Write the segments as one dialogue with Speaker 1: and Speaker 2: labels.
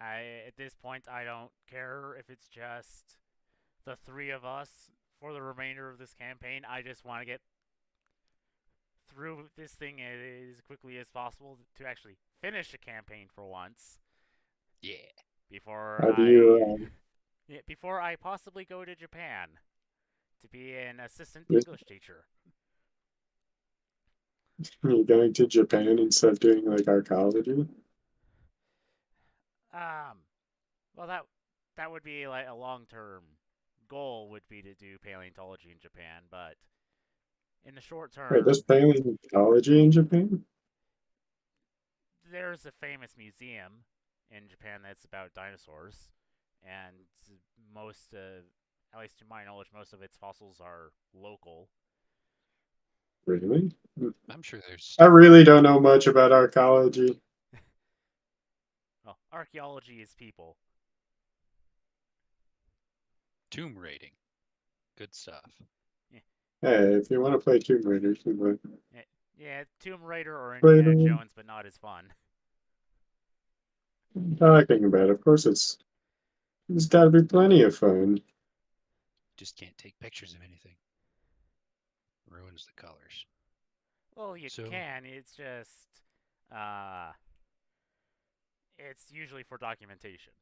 Speaker 1: At this point, I don't care if it's just the three of us for the remainder of this campaign. I just want to get through this thing as quickly as possible to actually finish a campaign for once
Speaker 2: Yeah.
Speaker 1: before
Speaker 3: How do
Speaker 1: I
Speaker 3: you,
Speaker 1: yeah, before I possibly go to Japan to be an assistant
Speaker 3: this,
Speaker 1: English teacher.
Speaker 3: you going to Japan instead of doing like archaeology?
Speaker 1: Um, well that would be like a long-term goal would be to do paleontology in Japan, but in the short
Speaker 3: Wait, there's
Speaker 1: term,
Speaker 3: paleontology in Japan?
Speaker 1: there's a famous museum in Japan that's about dinosaurs, and most, at least to my knowledge, most of its fossils are local.
Speaker 3: Really?
Speaker 2: I'm sure there's
Speaker 3: I
Speaker 2: stuff
Speaker 3: really don't know much about archaeology.
Speaker 1: Well, archaeology is people.
Speaker 2: tomb raiding. Good stuff.
Speaker 1: Yeah,
Speaker 3: Hey, if you want to play Tomb Raider, you can
Speaker 1: yeah, yeah, Tomb Raider or
Speaker 3: play
Speaker 1: Indiana
Speaker 3: them.
Speaker 1: Jones, but not as fun.
Speaker 3: Talking about it. Of course, it's got to be plenty of fun.
Speaker 2: Just can't take pictures of anything. Ruins the colors.
Speaker 1: Well, you
Speaker 2: So,
Speaker 1: can. Uh, it's usually for documentation.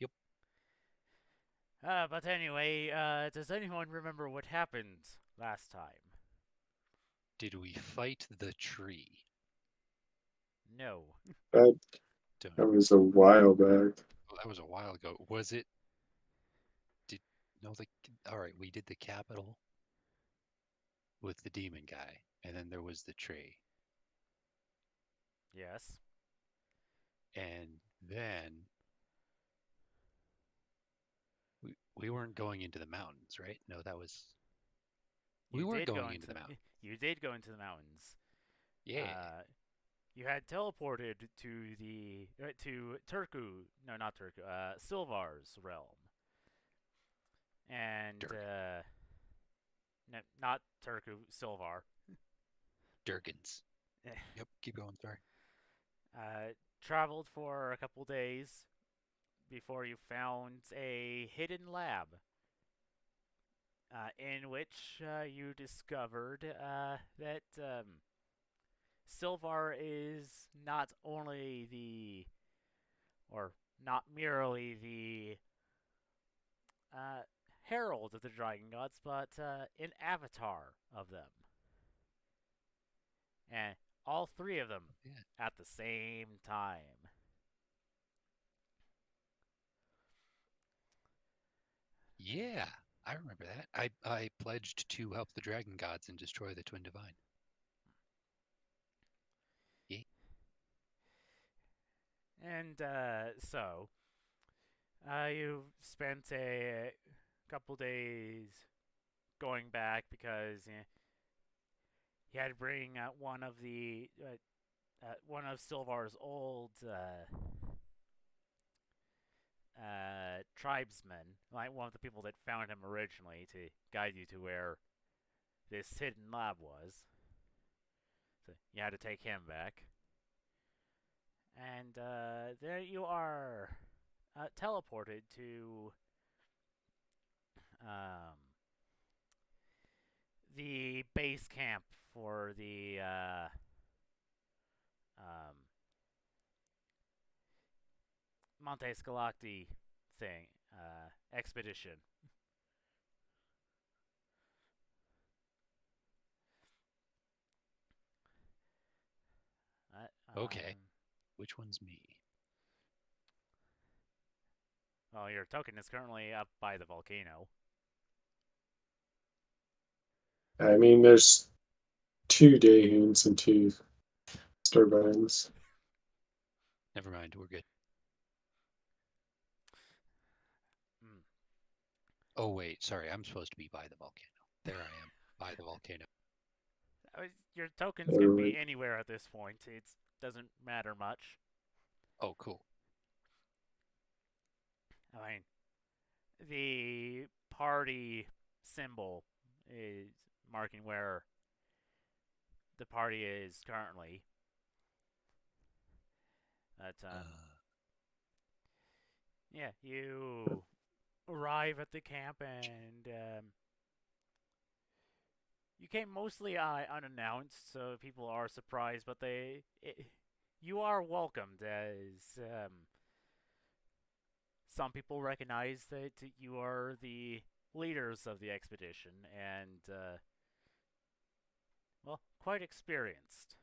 Speaker 2: yep.
Speaker 1: But anyway, does anyone remember what happened last time?
Speaker 2: Did we fight the tree?
Speaker 1: No.
Speaker 3: That
Speaker 2: Don't.
Speaker 3: that was a while back.
Speaker 2: Well, that was a while ago. Was it? Did no the? All right, we did the capital with the demon guy, and then there was the tree,
Speaker 1: Yes.
Speaker 2: and then we weren't going into the mountains, right? No, that was we
Speaker 1: You
Speaker 2: were
Speaker 1: did go
Speaker 2: going into the
Speaker 1: into
Speaker 2: mountains.
Speaker 1: you did go into the mountains.
Speaker 2: Yeah,
Speaker 1: Uh, you had teleported to Turku, no, not Turku, Silvar's realm, and
Speaker 2: Durgan,
Speaker 1: no, not Turku, Silvar.
Speaker 2: Durgans. Yep, keep going. Sorry.
Speaker 1: Traveled for a couple days before you found a hidden lab, in which you discovered that Silvar is not only or not merely the uh, herald of the dragon gods, but an avatar of them, and all three of them
Speaker 2: Yeah,
Speaker 1: at the same time.
Speaker 2: yeah, I remember that. I pledged to help the dragon gods and destroy the twin divine. Yeah.
Speaker 1: And so you spent a couple days going back because he had to bring one of Silvar's old tribesmen, like one of the people that found him originally, to guide you to where this hidden lab was. So you had to take him back, and there you are, teleported to um, the base camp for the um, Monte Scalacti thing expedition. Uh,
Speaker 2: Okay.
Speaker 1: um,
Speaker 2: Which one's me?
Speaker 1: well, your token is currently up by the volcano.
Speaker 3: I mean, there's two Dahuns and two Sturbines.
Speaker 2: Never mind. We're good.
Speaker 1: Mm.
Speaker 2: Oh wait, sorry. I'm supposed to be by the volcano. There I am, by the volcano.
Speaker 1: Your tokens can
Speaker 3: Uh,
Speaker 1: be anywhere at this point. It doesn't matter much.
Speaker 2: Oh, cool.
Speaker 1: I mean, the party symbol is marking where the party is currently. But Yeah, you arrive at the camp and you came mostly unannounced, so people are surprised, but you are welcomed as some people recognize that you are the leaders of the expedition and well, quite experienced.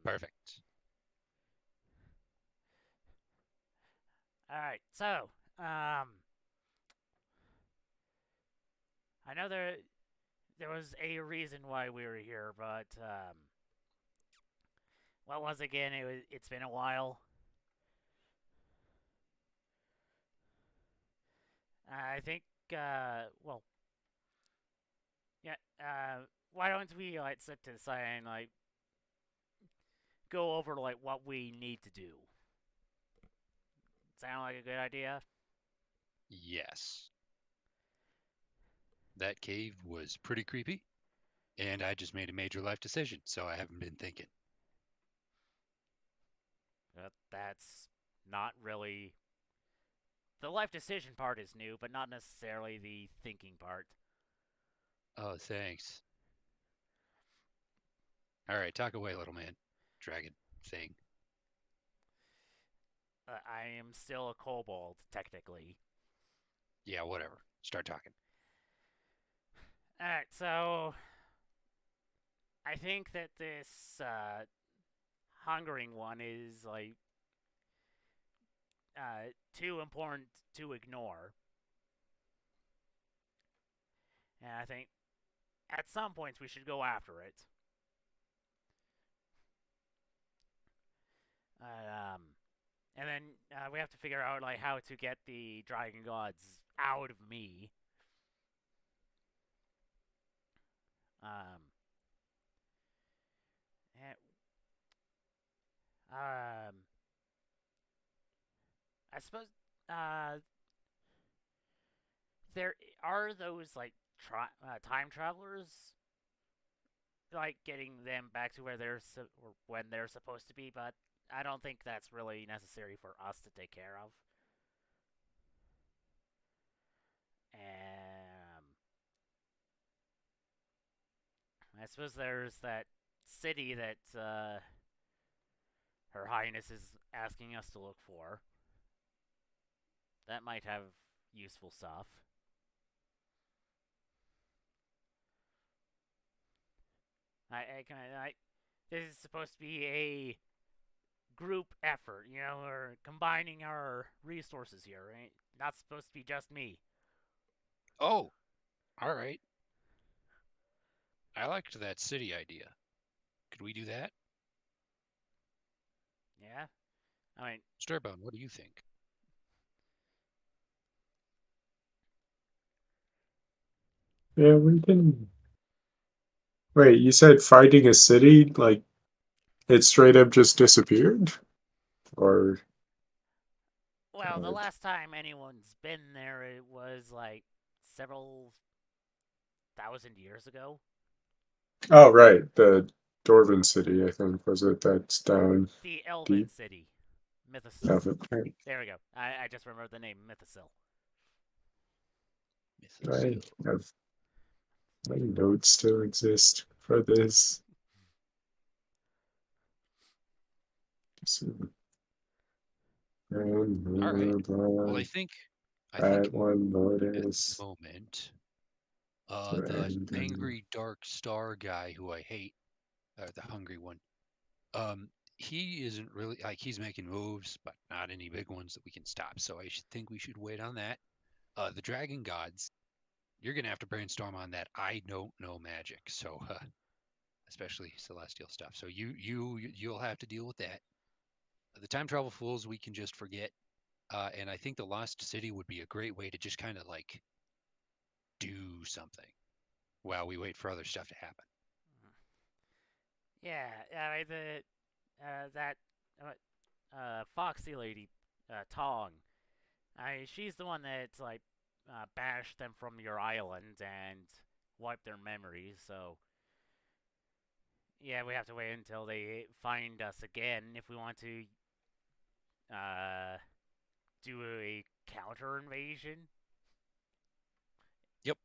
Speaker 2: Perfect.
Speaker 1: All right, so I know there was a reason why we were here, but what was it again? It's been a while. I think well, yeah. Why don't we like sit to the side and like go over like what we need to do? Sound like a good idea?
Speaker 2: Yes. That cave was pretty creepy, and I just made a major life decision, so I haven't been thinking.
Speaker 1: That's not really the life decision part is new, but not necessarily the thinking part.
Speaker 2: Oh, thanks. All right, talk away, little man. Dragon thing.
Speaker 1: I am still a kobold, technically.
Speaker 2: Yeah, whatever. Start talking.
Speaker 1: Alright, so I think that this hungering one is like too important to ignore. And I think at some points we should go after it. Um, and then we have to figure out like how to get the dragon gods out of me. Um, and, um, I suppose uh, there are those like time travelers, like getting them back to where or when they're supposed to be, but I don't think that's really necessary for us to take care of. I suppose there's that city that Her Highness is asking us to look for. That might have useful stuff. This is supposed to be a group effort, you know, or combining our resources here, right? Not supposed to be just me.
Speaker 2: Oh, all right. I liked that city idea. Could we do that?
Speaker 1: Yeah, I mean,
Speaker 2: Starbone, what do you think?
Speaker 3: Yeah, we can. Wait, you said finding a city? Like it straight up just disappeared? Or.
Speaker 1: well, the
Speaker 3: Uh,
Speaker 1: last time anyone's been there, it was like several thousand years ago.
Speaker 3: oh, right. The Dwarven city, I think, was it? That's down
Speaker 1: The Elven
Speaker 3: deep.
Speaker 1: City, Mythosil.
Speaker 3: Of it. Right.
Speaker 1: There we go. I just remembered the name Mythosil.
Speaker 3: I
Speaker 2: Mythosil.
Speaker 3: have my notes still exist for this. So, and
Speaker 2: All right.
Speaker 3: blah, blah,
Speaker 2: Well,
Speaker 3: blah.
Speaker 2: I think
Speaker 3: That one
Speaker 2: at the
Speaker 3: notice.
Speaker 2: moment, the
Speaker 3: And
Speaker 2: angry dark star guy who I hate, the hungry one, um, he isn't really like he's making moves, but not any big ones that we can stop. So I should think we should wait on that. The dragon gods, you're gonna have to brainstorm on that. I don't know magic, so especially celestial stuff. So you'll have to deal with that. The time travel fools we can just forget. And I think the lost city would be a great way to just kind of like do something while we wait for other stuff to happen.
Speaker 1: Yeah, the that foxy lady, Tong. She's the one that's like banished them from your island and wiped their memories. So Yeah, we have to wait until they find us again if we want to uh, do a counter invasion.
Speaker 2: Yep.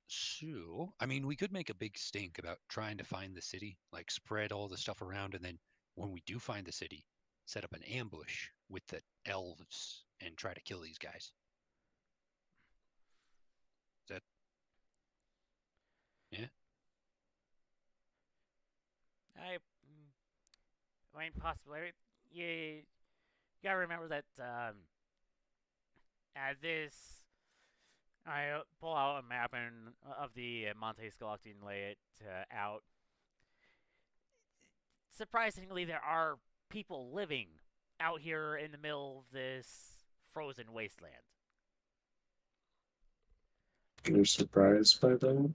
Speaker 2: So, I mean, we could make a big stink about trying to find the city, like spread all the stuff around, and then when we do find the city, set up an ambush with the elves and try to kill these guys. Is that, yeah?
Speaker 1: I, I mean, possibly. You gotta remember that at this, I pull out a map and of the Monte Scalocti and lay it out. Surprisingly, there are people living out here in the middle of this frozen wasteland.
Speaker 3: You're surprised by that?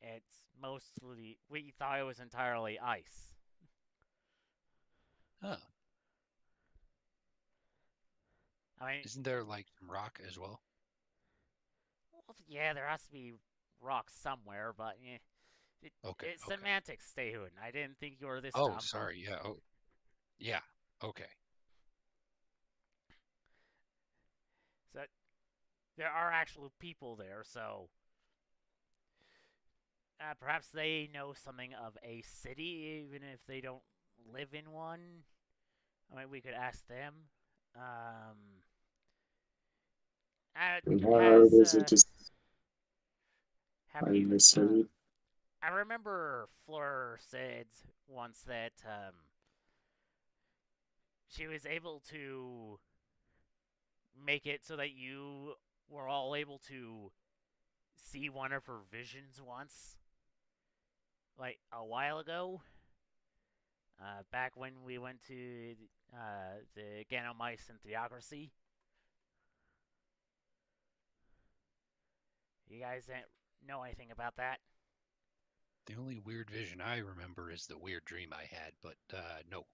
Speaker 1: It's mostly we thought it was entirely ice.
Speaker 2: Huh.
Speaker 1: I mean,
Speaker 2: Isn't there like some rock as well?
Speaker 1: well, yeah, there has to be rocks somewhere, but
Speaker 2: Okay,
Speaker 1: it's
Speaker 2: okay.
Speaker 1: semantics, Stehun. I didn't think you were this
Speaker 2: Oh,
Speaker 1: dumb.
Speaker 2: sorry. Yeah. Oh, yeah. Okay.
Speaker 1: So there are actual people there, so perhaps they know something of a city, even if they don't live in one. I mean, we could ask them. Um,
Speaker 3: And how hard
Speaker 1: has
Speaker 3: is it to
Speaker 1: have
Speaker 3: find
Speaker 1: you?
Speaker 3: the city?
Speaker 1: I remember Fleur said once that she was able to make it so that you were all able to see one of her visions once, like a while ago. Back when we went to the Ganomice and Theocracy. You guys didn't know anything about that?
Speaker 2: The only weird vision I remember is the weird dream I had, but no.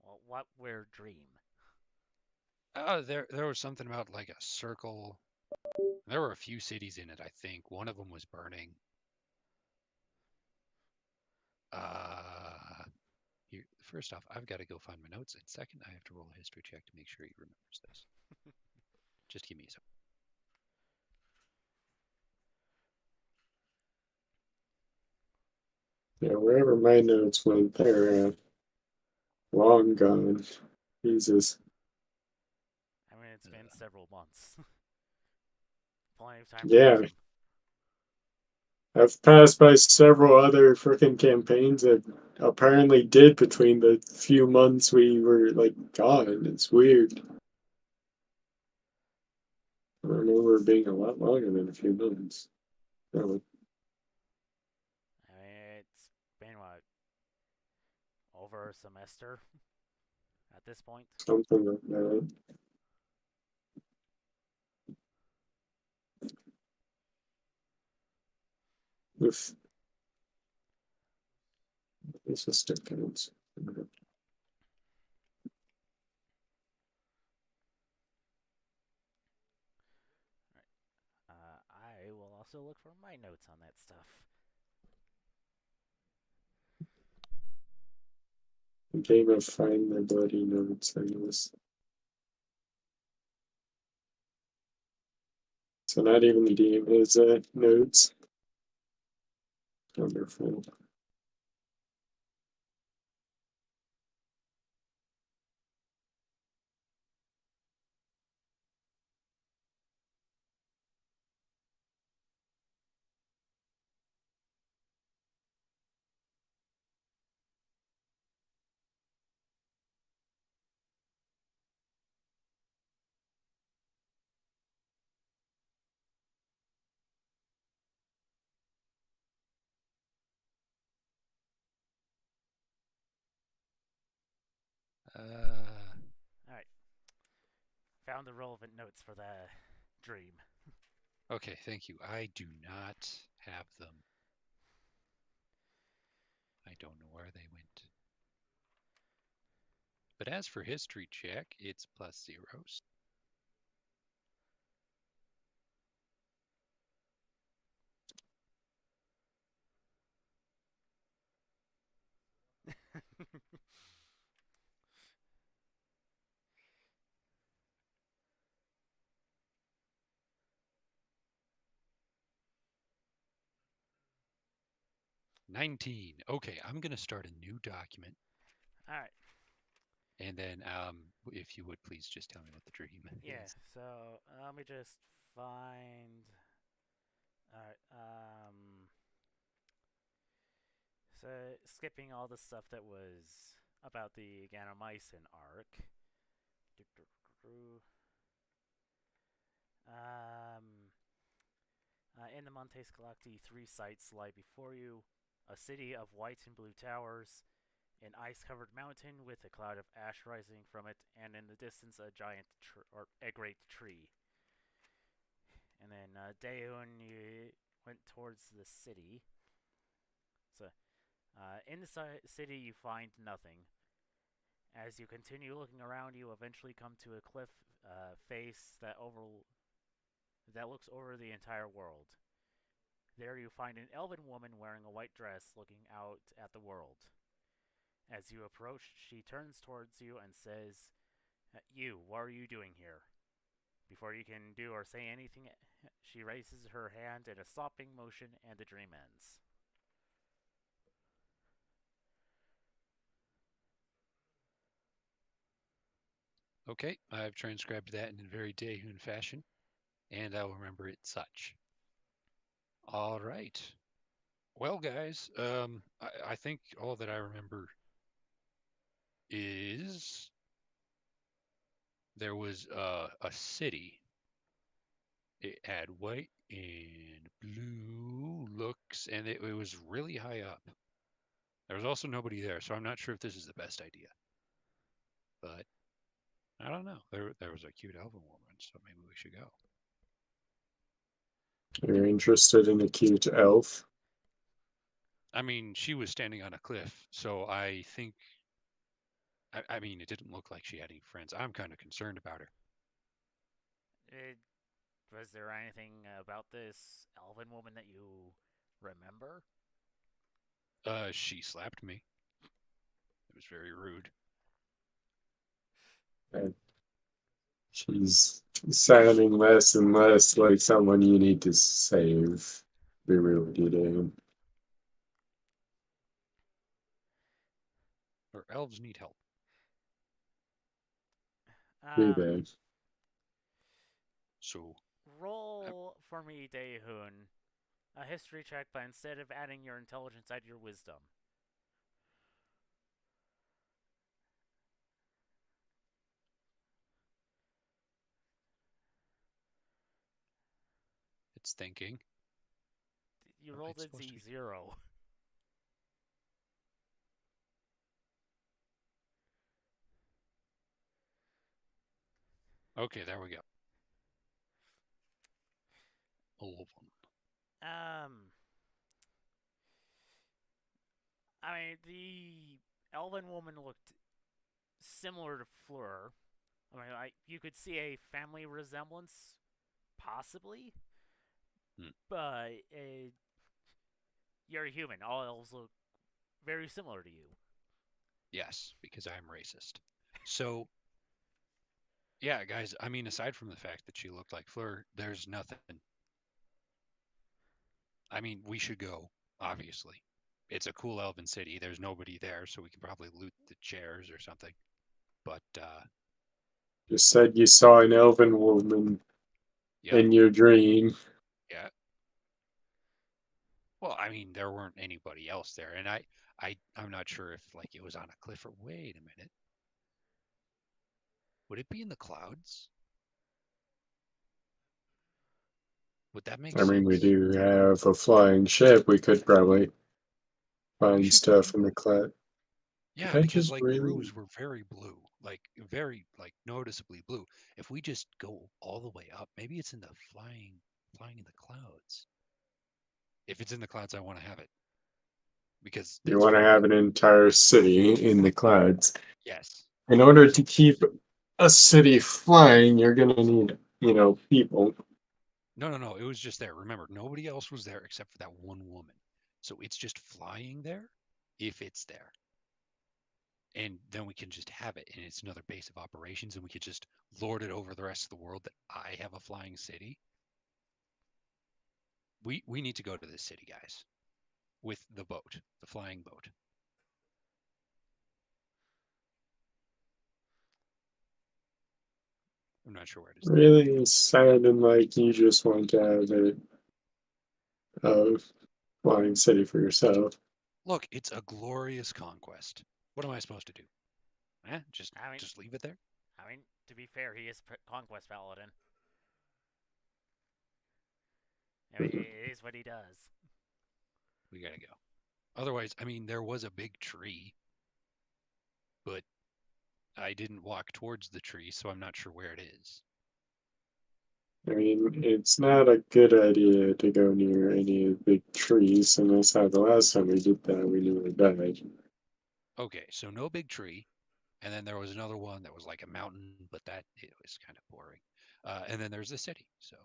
Speaker 1: Well, what weird dream?
Speaker 2: There was something about like a circle. There were a few cities in it, I think. One of them was burning. Uh, Here, first off, I've got to go find my notes, and second, I have to roll a history check to make sure he remembers this. Just give me a second.
Speaker 3: Yeah, wherever my notes went, they're long gone. Jesus.
Speaker 1: I mean, it's been
Speaker 2: Uh,
Speaker 1: several months. Plenty of time to use
Speaker 3: Yeah,
Speaker 1: them.
Speaker 3: I've passed by several other frickin' campaigns that apparently did between the few months we were like gone. It's weird. I remember it being a lot longer than a few months. Oh,
Speaker 1: I mean, it's been what, over a semester at this point.
Speaker 3: something like that. If this is still counts.
Speaker 1: I will also look for my notes on that stuff.
Speaker 3: Game of Find My Bloody Notes, I guess. So not even the game has notes. Wonderful.
Speaker 2: uh,
Speaker 1: All right, found the relevant notes for the dream.
Speaker 2: okay, thank you. I do not have them. I don't know where they went. But as for history check, it's plus zeros. 19. Okay, I'm gonna start a new document,
Speaker 1: All right.
Speaker 2: and then if you would please just tell me what the dream
Speaker 1: Yeah.
Speaker 2: is.
Speaker 1: So let me just find. All right. So skipping all the stuff that was about the Ganamycin arc. Um, in the Montes Galacti, three sites lie before you: a city of white and blue towers, an ice-covered mountain with a cloud of ash rising from it, and in the distance a giant or a great tree. And then Daeun, you went towards the city. So in the city, you find nothing. As you continue looking around, you eventually come to a cliff face that looks over the entire world. There you find an elven woman wearing a white dress looking out at the world. As you approach, she turns towards you and says, "You, what are you doing here?" Before you can do or say anything, she raises her hand in a stopping motion and the dream ends.
Speaker 2: Okay, I've transcribed that in a very Daehoon fashion, and I'll remember it such. All right. Well, guys, I think all that I remember is there was a city. It had white and blue looks, and it was really high up. There was also nobody there, so I'm not sure if this is the best idea. But I don't know. There was a cute elven woman, so maybe we should go.
Speaker 3: You're interested in a cute elf?
Speaker 2: I mean, she was standing on a cliff, so I think. I mean, it didn't look like she had any friends. I'm kind of concerned about her.
Speaker 1: Uh, was there anything about this elven woman that you remember?
Speaker 2: She slapped me. It was very rude.
Speaker 3: And she's sounding less and less like someone you need to save. Be real with you, Dan.
Speaker 2: Her elves need help.
Speaker 3: Do
Speaker 1: Um,
Speaker 3: they?
Speaker 2: So,
Speaker 1: roll for me, Daehoon, a history check, but instead of adding your intelligence, add your wisdom.
Speaker 2: it's thinking.
Speaker 1: You
Speaker 2: Oh,
Speaker 1: rolled
Speaker 2: it's
Speaker 1: a
Speaker 2: supposed to be.
Speaker 1: Z0.
Speaker 2: Okay, there we go. 11.
Speaker 1: Um, I mean, the elven woman looked similar to Fleur. I mean, you could see a family resemblance, possibly,
Speaker 2: Hmm.
Speaker 1: but you're a human. All elves look very similar to you.
Speaker 2: Yes, because I'm racist. So, yeah, guys, I mean, aside from the fact that she looked like Fleur, there's nothing. I mean, we should go, obviously. It's a cool elven city. There's nobody there, so we can probably loot the chairs or something. But,
Speaker 3: You said you saw an elven woman
Speaker 2: yep,
Speaker 3: in your dream.
Speaker 2: yeah. Well, I mean, there weren't anybody else there, and I'm not sure if like it was on a cliff or. Wait a minute. Would it be in the clouds? Would that make
Speaker 3: I mean, we
Speaker 2: sense?
Speaker 3: do have a flying ship. We could probably
Speaker 2: We
Speaker 3: find
Speaker 2: should go
Speaker 3: stuff
Speaker 2: do
Speaker 3: in the
Speaker 2: that.
Speaker 3: cloud.
Speaker 2: Yeah,
Speaker 3: I
Speaker 2: because
Speaker 3: just
Speaker 2: like the
Speaker 3: really,
Speaker 2: roofs were very blue, like very like noticeably blue. If we just go all the way up, maybe it's in the flying in the clouds. If it's in the clouds, I want to have it because
Speaker 3: you
Speaker 2: it's
Speaker 3: want to
Speaker 2: very
Speaker 3: have an entire city in the clouds.
Speaker 2: yes.
Speaker 3: In order to keep a city flying, you're going to need, people.
Speaker 2: No, no, no. It was just there. Remember, nobody else was there except for that one woman. So it's just flying there if it's there. And then we can just have it and it's another base of operations and we could just lord it over the rest of the world that I have a flying city. We need to go to this city, guys. with the boat, the flying boat. I'm not sure where to start.
Speaker 3: Really sounding like you just want to have a flying city for yourself.
Speaker 2: Look, it's a glorious conquest. What am I supposed to do? Just
Speaker 1: I mean,
Speaker 2: just leave it there?
Speaker 1: I mean, to be fair, he is conquest paladin. I mean,
Speaker 3: Mhm.
Speaker 1: it is what he does.
Speaker 2: We gotta go. Otherwise, I mean, there was a big tree, but I didn't walk towards the tree, so I'm not sure where it is.
Speaker 3: I mean, it's not a good idea to go near any big trees, and that's how the last time we did that, we nearly died.
Speaker 2: Okay, so no big tree, and then there was another one that was like a mountain, but that it was kind of boring. And then there's the city. So,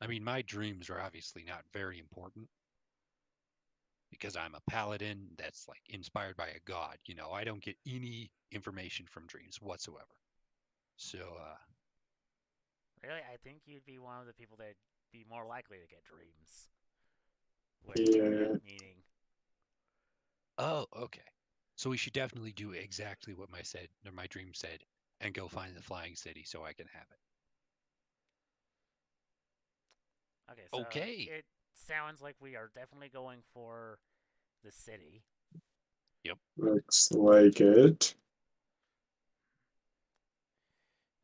Speaker 2: I mean, my dreams are obviously not very important because I'm a paladin that's like inspired by a god. I don't get any information from dreams whatsoever. So,
Speaker 1: Really, I think you'd be one of the people that'd be more likely to get dreams with infinite
Speaker 3: Yeah,
Speaker 1: meaning.
Speaker 2: oh, okay. So we should definitely do exactly what my dream said, and go find the flying city so I can have it.
Speaker 1: Okay, so
Speaker 2: Okay.
Speaker 1: it sounds like we are definitely going for the city.
Speaker 2: Yep.
Speaker 3: looks like it.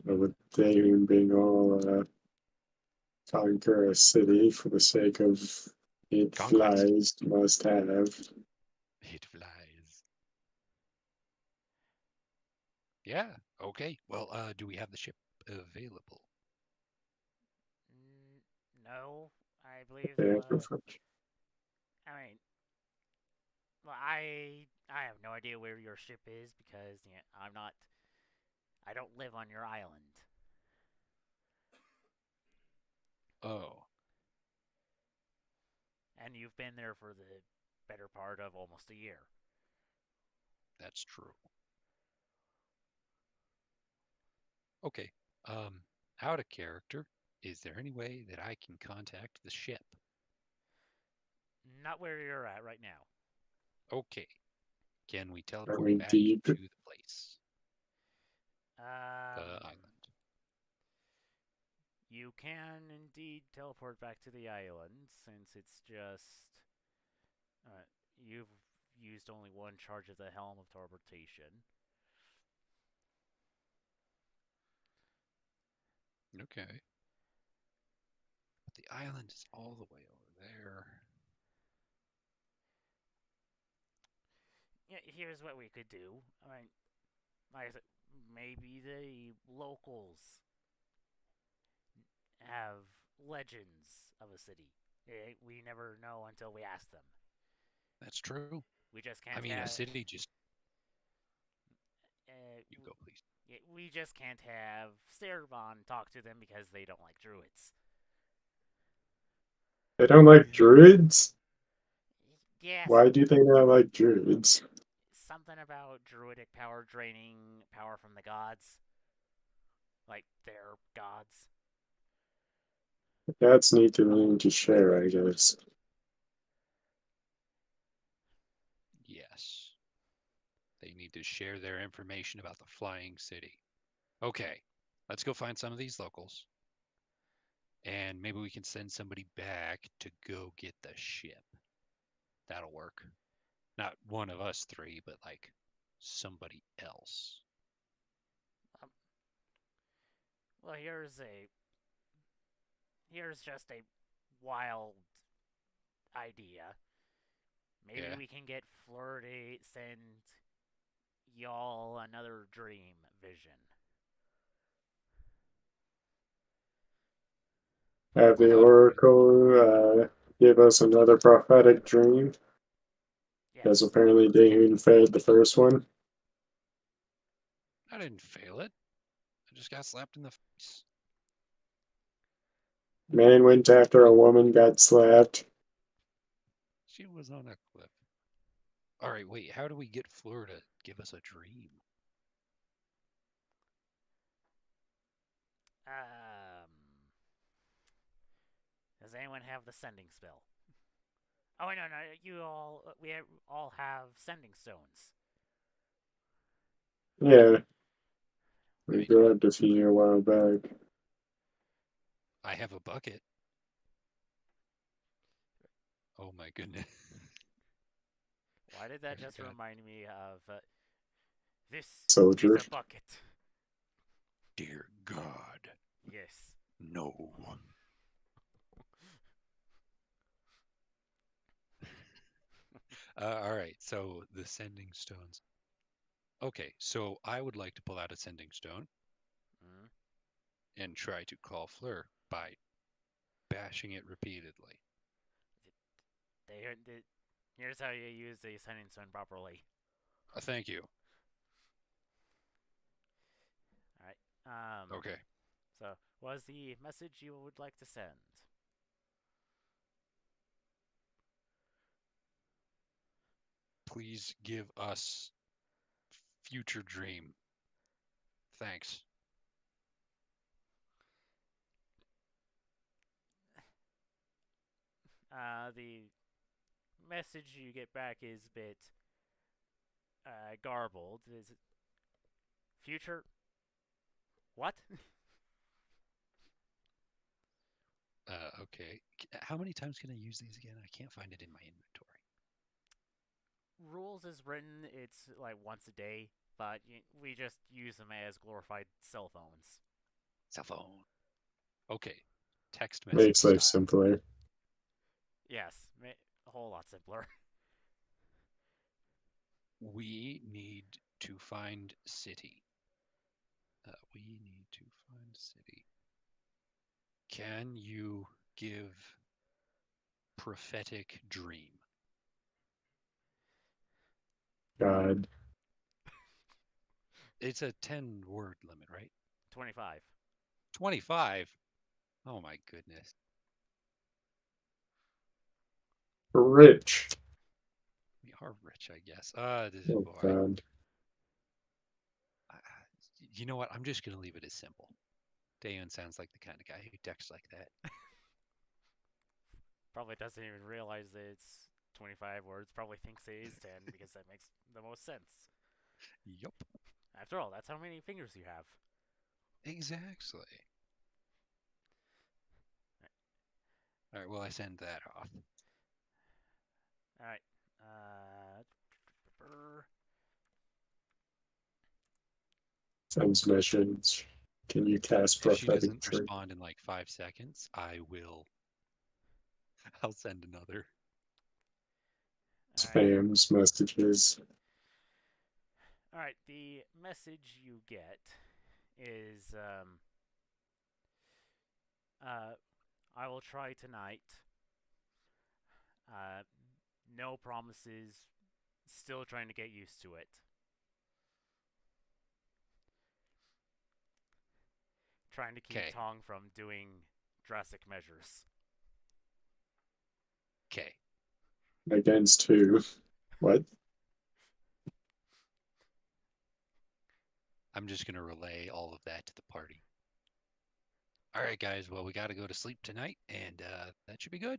Speaker 3: With Dane being all conquer a city for the sake of it
Speaker 2: Conquest.
Speaker 3: flies must have.
Speaker 2: It flies. Yeah. Okay. Well, do we have the ship available?
Speaker 1: No, I believe.
Speaker 3: Yeah,
Speaker 1: I mean, well, I have no idea where your ship is because I'm not. I don't live on your island,
Speaker 2: Oh,
Speaker 1: and you've been there for the better part of almost a year.
Speaker 2: that's true. Okay. Um, Out of character, is there any way that I can contact the ship?
Speaker 1: Not where you're at right now.
Speaker 2: Okay. Can we
Speaker 3: I
Speaker 2: teleport
Speaker 3: mean,
Speaker 2: back
Speaker 3: deep.
Speaker 2: to the place, the
Speaker 1: Um,
Speaker 2: island?
Speaker 1: you can indeed teleport back to the island since it's just you've used only one charge of the Helm of Teleportation.
Speaker 2: Okay. But the island is all the way over there.
Speaker 1: Yeah, here's what we could do. I mean, like I said, maybe the locals have legends of a city. We never know until we ask them.
Speaker 2: That's true.
Speaker 1: We just
Speaker 2: I
Speaker 1: can't
Speaker 2: mean, a
Speaker 1: have.
Speaker 2: city just.
Speaker 1: Uh,
Speaker 2: You go, please.
Speaker 1: we just can't have Cerebon talk to them because they don't like druids.
Speaker 3: They don't like druids?
Speaker 1: Yeah,
Speaker 3: Why do they not like druids?
Speaker 1: something about druidic power draining power from the gods, like their gods.
Speaker 3: Cats need to learn to share, I guess.
Speaker 2: Yes. They need to share their information about the flying city. Okay. Let's go find some of these locals, and maybe we can send somebody back to go get the ship. That'll work. Not one of us three, but like somebody else.
Speaker 1: Um, well, here's just a wild idea. Maybe
Speaker 2: Yeah.
Speaker 1: we can get Fleur to send y'all another dream vision.
Speaker 3: Have
Speaker 2: Well,
Speaker 3: the
Speaker 2: how do we?
Speaker 3: Oracle give us another prophetic dream, because
Speaker 1: Yes.
Speaker 3: apparently Dahun failed the first one.
Speaker 2: I didn't fail it. I just got slapped in the face.
Speaker 3: Man went after a woman, got slapped.
Speaker 2: She was on a cliff. All right, wait. How do we get Fleur to give us a dream?
Speaker 1: Um, does anyone have the sending spell? Oh no, no, you all all have sending stones.
Speaker 3: Yeah, we
Speaker 2: Right.
Speaker 3: grabbed a few a while back.
Speaker 2: I have a bucket. Oh my goodness.
Speaker 1: Why did that
Speaker 2: Dear
Speaker 1: just
Speaker 2: God.
Speaker 1: remind me of this is
Speaker 3: Soldier.
Speaker 1: a bucket?
Speaker 2: Dear God.
Speaker 1: Yes.
Speaker 2: No. All right. So the sending stones. Okay. So I would like to pull out a sending stone
Speaker 1: Mm.
Speaker 2: and try to call Fleur by bashing it repeatedly.
Speaker 1: They, here's how you use the sending stone properly.
Speaker 2: Thank you.
Speaker 1: All right.
Speaker 2: Okay.
Speaker 1: So, what is the message you would like to send?
Speaker 2: Please give us future dream. Thanks.
Speaker 1: The message you get back is a bit garbled. Is it future? What?
Speaker 2: Okay. How many times can I use these again? I can't find it in my inventory.
Speaker 1: Rules is written. It's like once a day, but we just use them as glorified cell phones.
Speaker 2: Cell phone. Okay. Text message
Speaker 3: Makes life
Speaker 2: style.
Speaker 3: simpler.
Speaker 1: Yes, a whole lot simpler.
Speaker 2: We need to find city. We need to find city. Can you give prophetic dream?
Speaker 3: God.
Speaker 2: It's a 10-word limit, right?
Speaker 1: 25.
Speaker 2: 25? Oh my goodness.
Speaker 3: Rich.
Speaker 2: We are rich, I guess.
Speaker 3: Oh,
Speaker 2: Boy.
Speaker 3: God.
Speaker 2: You know what? I'm just going to leave it as simple. Dayon sounds like the kind of guy who texts like that.
Speaker 1: Probably doesn't even realize that it's 25 words. Probably thinks it is 10 because that makes the most sense.
Speaker 2: Yup.
Speaker 1: After all, that's how many fingers you have.
Speaker 2: Exactly. All right, well, I send that off.
Speaker 1: All right.
Speaker 3: Transmissions. Can you cast
Speaker 2: If she
Speaker 3: prophetic
Speaker 2: doesn't
Speaker 3: tree?
Speaker 2: respond in like 5 seconds, I'll send another.
Speaker 1: All right.
Speaker 3: Spams, messages.
Speaker 1: All right. The message you get is uh, I will try tonight. Uh, no promises. Still trying to get used to it. Trying to keep
Speaker 2: Okay.
Speaker 1: Tong from doing drastic measures.
Speaker 2: Okay.
Speaker 3: Against who? What?
Speaker 2: I'm just going to relay all of that to the party. All right, guys. Well, we got to go to sleep tonight, and that should be good.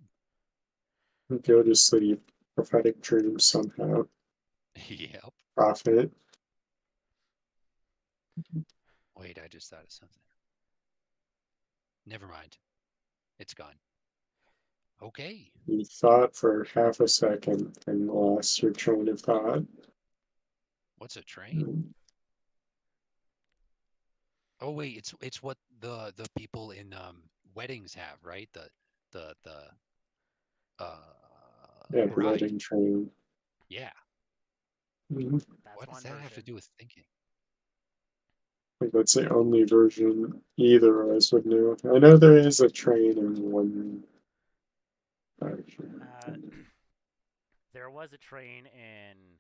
Speaker 3: Go to sleep. Prophetic dreams somehow.
Speaker 2: Yep.
Speaker 3: Prophet.
Speaker 2: Wait, I just thought of something. Never mind. It's gone. Okay.
Speaker 3: You thought for half a second and lost your train of thought.
Speaker 2: What's a train? Oh wait, it's what the people in weddings have, right? The
Speaker 3: Yeah, the
Speaker 2: bride.
Speaker 3: wedding train.
Speaker 2: Yeah.
Speaker 3: Mhm.
Speaker 1: That's
Speaker 2: What does
Speaker 1: one
Speaker 2: that have to
Speaker 1: version.
Speaker 2: do with thinking?
Speaker 3: Like that's the only version either of us would know. I know there is a train in one version.
Speaker 1: Uh, there was a train in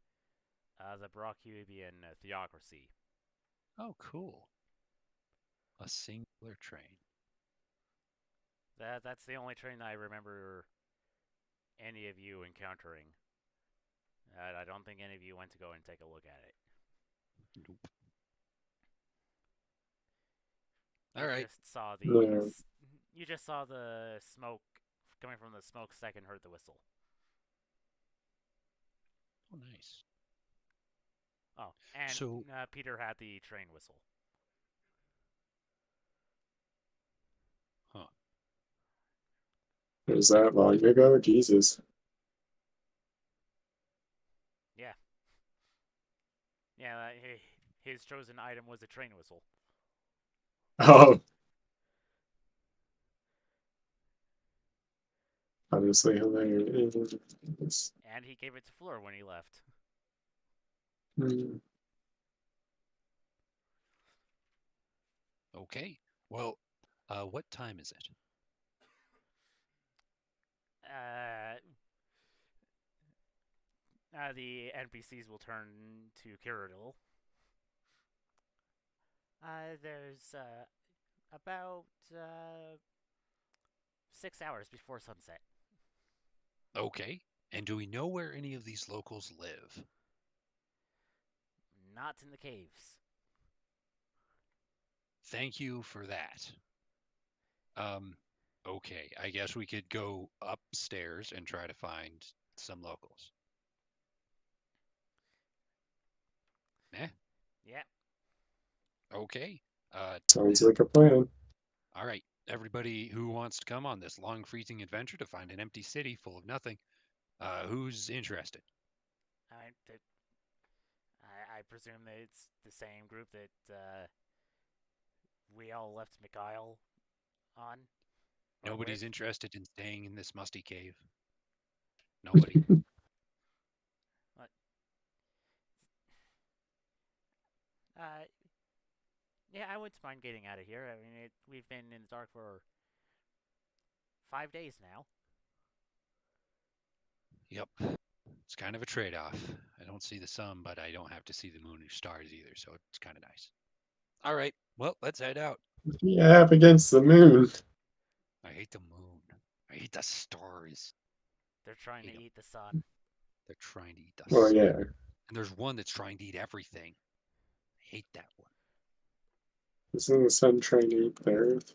Speaker 1: the Baroccubian Theocracy.
Speaker 2: Oh, cool. A singular train.
Speaker 1: That's the only train I remember any of you encountering. I don't think any of you went to go and take a look at it.
Speaker 2: Nope. All
Speaker 1: You
Speaker 2: right.
Speaker 1: just saw
Speaker 3: No,
Speaker 1: the smoke coming from the smokestack and heard the whistle.
Speaker 2: Oh, nice.
Speaker 1: Oh, and
Speaker 2: So,
Speaker 1: Peter had the train whistle.
Speaker 2: huh.
Speaker 3: Was that long ago? Jesus.
Speaker 1: Yeah. Yeah, his chosen item was a train whistle.
Speaker 3: Oh, honestly hilarious.
Speaker 1: And he gave it to Fleur when he left.
Speaker 3: Hmm.
Speaker 2: Okay. Well, what time is it?
Speaker 1: Uh, the NPCs will turn to Cyrodiil. There's about 6 hours before sunset.
Speaker 2: Okay. And do we know where any of these locals live?
Speaker 1: Not in the caves.
Speaker 2: Thank you for that. Um, okay. I guess we could go upstairs and try to find some locals. Eh?
Speaker 1: Yeah.
Speaker 2: Okay.
Speaker 3: Sounds like a plan.
Speaker 2: All right. Everybody who wants to come on this long freezing adventure to find an empty city full of nothing, who's interested?
Speaker 1: I, I presume that it's the same group that we all left Mikhail on or with.
Speaker 2: Nobody's interested in staying in this musty cave. Nobody.
Speaker 1: But, uh, yeah, I wouldn't mind getting out of here. I mean, we've been in the dark for 5 days now.
Speaker 2: Yep. It's kind of a trade-off. I don't see the sun, but I don't have to see the moon or stars either, so it's kind of nice. All right. Well, let's head out.
Speaker 3: Yeah, up against the moon.
Speaker 2: I hate the moon. I hate the stars.
Speaker 1: They're trying to
Speaker 2: Hate 'em.
Speaker 1: eat the sun.
Speaker 2: They're trying to eat the
Speaker 3: Well,
Speaker 2: sun.
Speaker 3: yeah.
Speaker 2: And there's one that's trying to eat everything. I hate that one.
Speaker 3: Isn't the sun trying to eat the earth?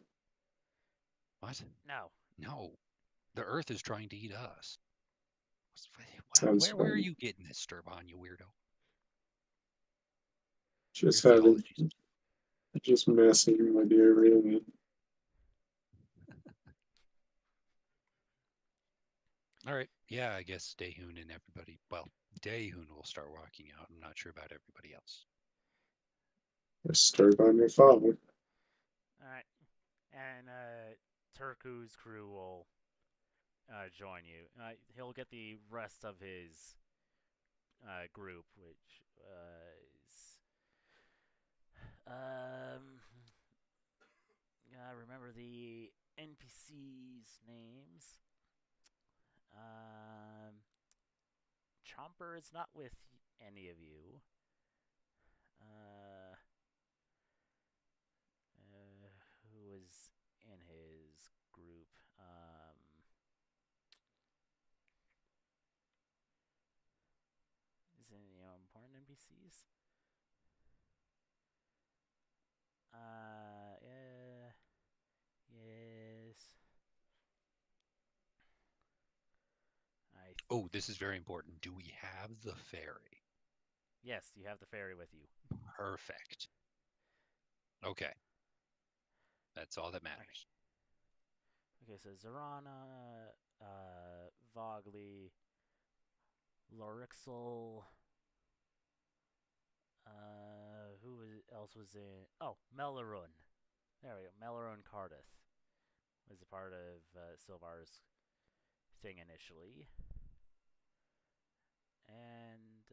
Speaker 2: What?
Speaker 1: No.
Speaker 2: No. The Earth is trying to eat us.
Speaker 3: Sounds
Speaker 2: Where are
Speaker 3: fun.
Speaker 2: you getting this, Sturban, you weirdo? Your
Speaker 3: Just having,
Speaker 2: theology's
Speaker 3: just messing with you, really.
Speaker 2: all right. Yeah, I guess Dayhoon and everybody. Well, Dayhoon will start walking out. I'm not sure about everybody else.
Speaker 3: Disturb on your father.
Speaker 1: Alright. And Turku's crew will join you. He'll get the rest of his group, which is. I remember the NPCs' names. Um, Chomper is not with any of you. Uh, who was in his group? Is it any important NPCs? Yes. I.
Speaker 2: Oh, this is very important. Do we have the ferry?
Speaker 1: Yes, you have the fairy with you.
Speaker 2: Perfect. Okay. That's all that
Speaker 1: Okay.
Speaker 2: matters.
Speaker 1: Okay, so Zorana, Vogly, Lorixel, else was in? Oh, Melarun. There we go. Melarun Cardiff was a part of Silvar's thing initially. And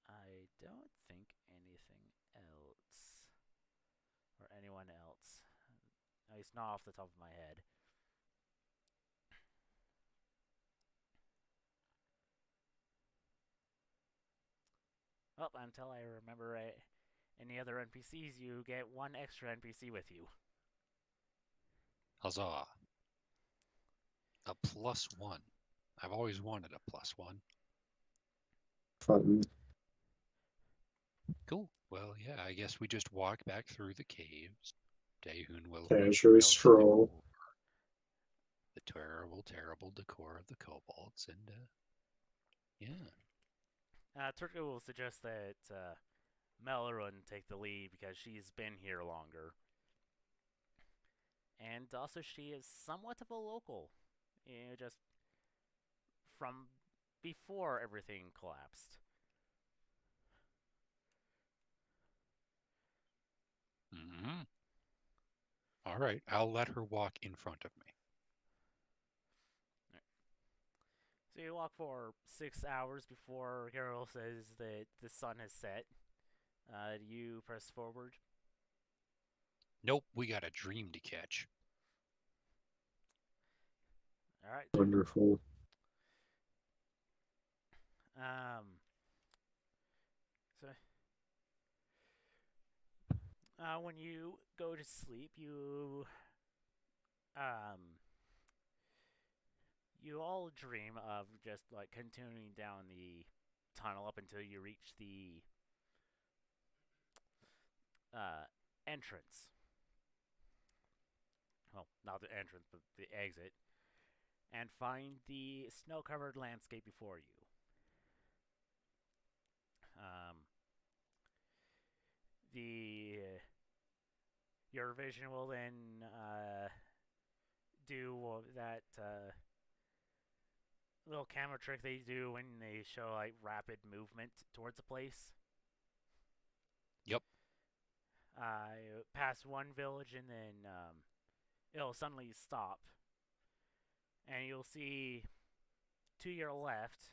Speaker 1: I don't think anything else. Or anyone else. At least not off the top of my head. Well, until I remember any other NPCs, you get one extra NPC with you.
Speaker 2: Huzzah. A +1. I've always wanted a +1.
Speaker 3: Fun.
Speaker 2: Cool. Well, yeah, I guess we just walk back through the caves. Dayhoon will
Speaker 3: Casually
Speaker 2: tell you
Speaker 3: stroll.
Speaker 2: the terrible, terrible decor of the kobolds, and Yeah.
Speaker 1: Turco will suggest that Melrun take the lead because she's been here longer. And also, she is somewhat of a local. Just from before everything collapsed.
Speaker 2: Hmm. All right. I'll let her walk in front of me.
Speaker 1: So you walk for 6 hours before Carol says that the sun has set. Do you press forward?
Speaker 2: Nope. We got a dream to catch.
Speaker 1: All right.
Speaker 3: Wonderful.
Speaker 1: So when you go to sleep, um, you all dream of just like continuing down the tunnel up until you reach the entrance. Well, not the entrance, but the exit, and find the snow-covered landscape before you. Um, the your vision will then do that little camera trick they do when they show like rapid movement towards a place.
Speaker 2: Yep.
Speaker 1: Pass one village and then it'll suddenly stop, and you'll see to your left,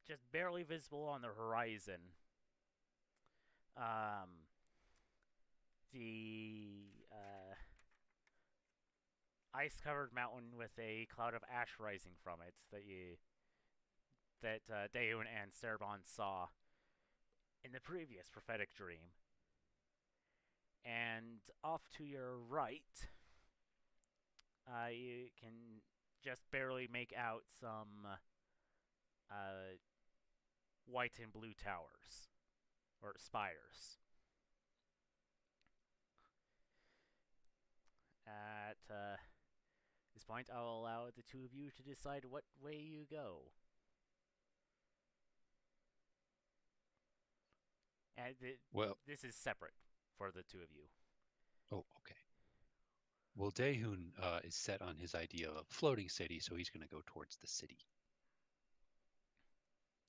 Speaker 1: just barely visible on the horizon, um, the ice-covered mountain with a cloud of ash rising from it that Daeun and Cerbon saw in the previous prophetic dream. And off to your right, you can just barely make out some white and blue towers or spires. At this point, I'll allow the two of you to decide what way you go. And
Speaker 2: Well,
Speaker 1: this is separate for the two of you.
Speaker 2: oh, okay. Well, Daehun is set on his idea of a floating city, so he's going to go towards the city.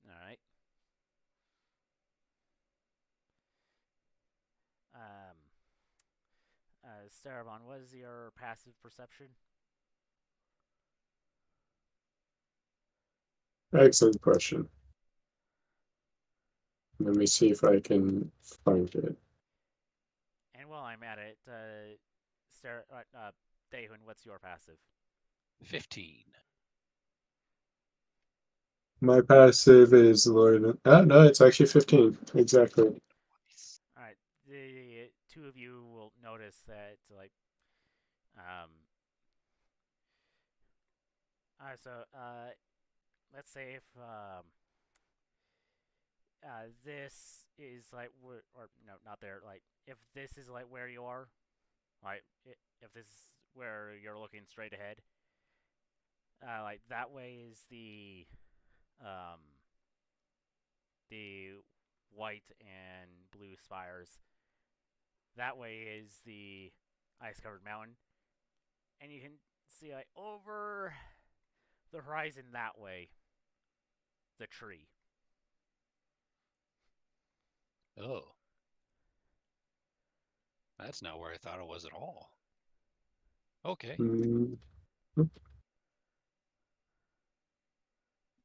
Speaker 1: All right. Um, Starabon, what is your passive perception?
Speaker 3: Excellent question. Let me see if I can find it.
Speaker 1: And while I'm at it, Daehun, what's your passive?
Speaker 2: 15.
Speaker 3: My passive is Lord. Oh, no, it's actually 15. Exactly.
Speaker 2: Nice.
Speaker 1: All right. The two of you will notice that, like, um, all right. So, let's say if this is like or no, not there. Like, if this is like where you are, like, if this is where you're looking straight ahead, like that way is um the white and blue spires. That way is the ice-covered mountain, and you can see like over the horizon that way, the tree.
Speaker 2: Oh, that's not where I thought it was at all. Okay,
Speaker 3: Mm,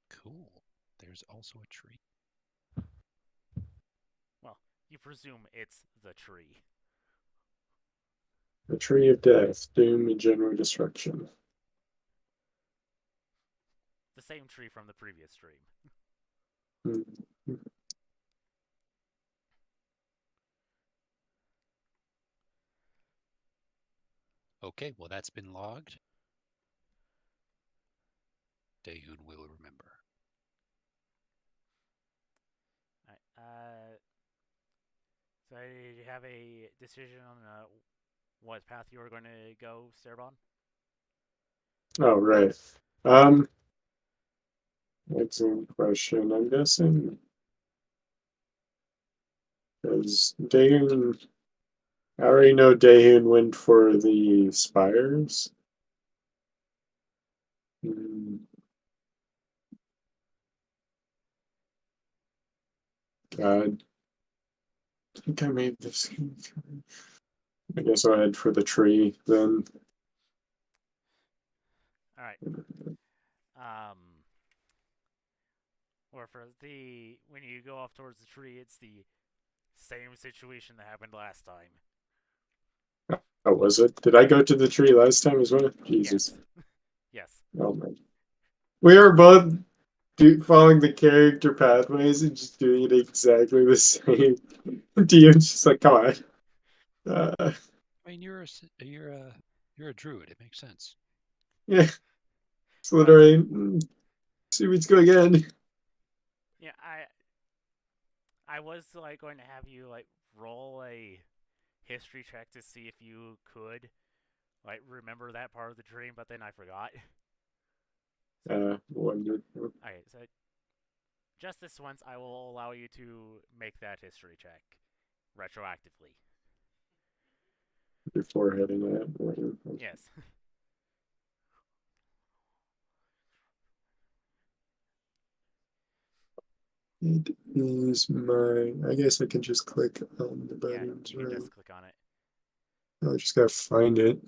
Speaker 2: cool. There's also a tree.
Speaker 1: Well, you presume it's the tree.
Speaker 3: the tree of death, doom, and general destruction.
Speaker 1: The same tree from the previous stream.
Speaker 3: Mm.
Speaker 2: Okay, well, that's been logged. Daehun will remember.
Speaker 1: All right, so did you have a decision on what path you were going to go, Cerbon?
Speaker 3: Oh, right. Um, Excellent question. I'm guessing because Daehoon, I already know Daehoon went for the spires. Hmm, God, I think I made this. I guess I'll head for the tree then.
Speaker 1: All right. Or for the when you go off towards the tree, it's the same situation that happened last time.
Speaker 3: Oh, was it? Did I go to the tree last time as well? Jesus.
Speaker 1: Yes. Yes.
Speaker 3: Oh man. We are both following the character pathways and just doing it exactly the same. DM's just like, come on.
Speaker 2: I mean, you're a druid. It makes sense.
Speaker 3: Yeah, it's
Speaker 1: Well,
Speaker 3: literally. See, let's go again.
Speaker 1: yeah, I was like going to have you like roll a history check to see if you could like remember that part of the dream, but then I forgot.
Speaker 3: Wonderful.
Speaker 1: Okay, so just this once, I will allow you to make that history check retroactively.
Speaker 3: Before heading out.
Speaker 1: Yes.
Speaker 3: It is my. I guess I can just click on the
Speaker 1: Yeah,
Speaker 3: buttons,
Speaker 1: you can
Speaker 3: right?
Speaker 1: just click on it.
Speaker 3: I just gotta find it.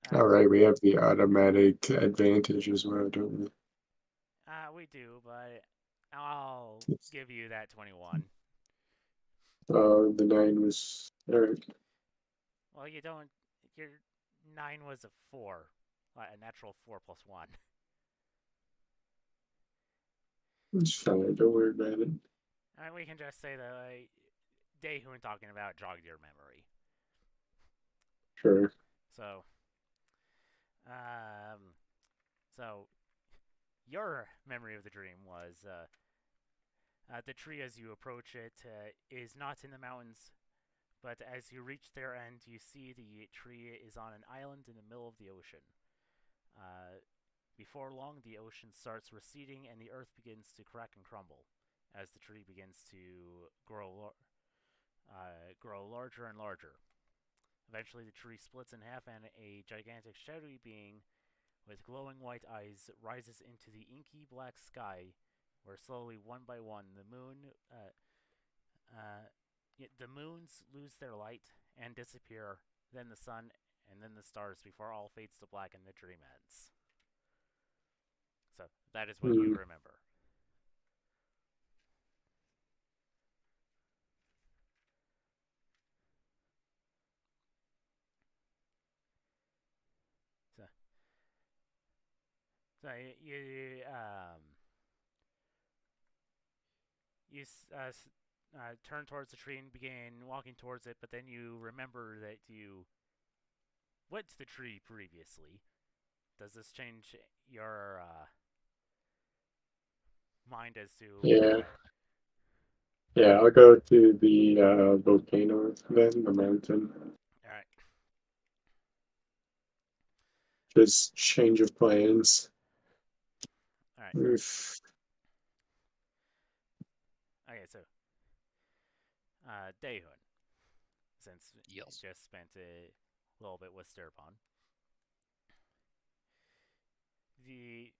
Speaker 1: Alright.
Speaker 3: All right, we have the automatic advantage as well, don't we?
Speaker 1: We do, but I'll give you that 21.
Speaker 3: The 9 was. All right,
Speaker 1: Well, you don't. Your 9 was a 4. A natural 4 plus 1.
Speaker 3: it's fine. Don't worry about it.
Speaker 1: We can just say that Daehun talking about jogged your memory.
Speaker 3: Sure.
Speaker 1: So, um, so your memory of the dream was the tree as you approach it is not in the mountains, but as you reach their end, you see the tree is on an island in the middle of the ocean. Uh, Before long, the ocean starts receding and the earth begins to crack and crumble as the tree begins to grow larger and larger. Eventually, the tree splits in half, and a gigantic shadowy being with glowing white eyes rises into the inky black sky, where slowly, one by one, uh, the moons lose their light and disappear, then the sun, and then the stars before all fades to black and the dream ends. So that is what you
Speaker 3: Hmm.
Speaker 1: remember. So, so you turn towards the tree and begin walking towards it, but then you remember that you went to the tree previously. Does this change your mind as to?
Speaker 3: Yeah.
Speaker 1: Okay,
Speaker 3: Yeah, I'll go to the volcano then, the mountain.
Speaker 1: all right,
Speaker 3: Just change of plans.
Speaker 1: all right.
Speaker 3: Oof.
Speaker 1: Okay, so Daehun, since you
Speaker 2: Yes.
Speaker 1: just spent a little bit with Stirpon, the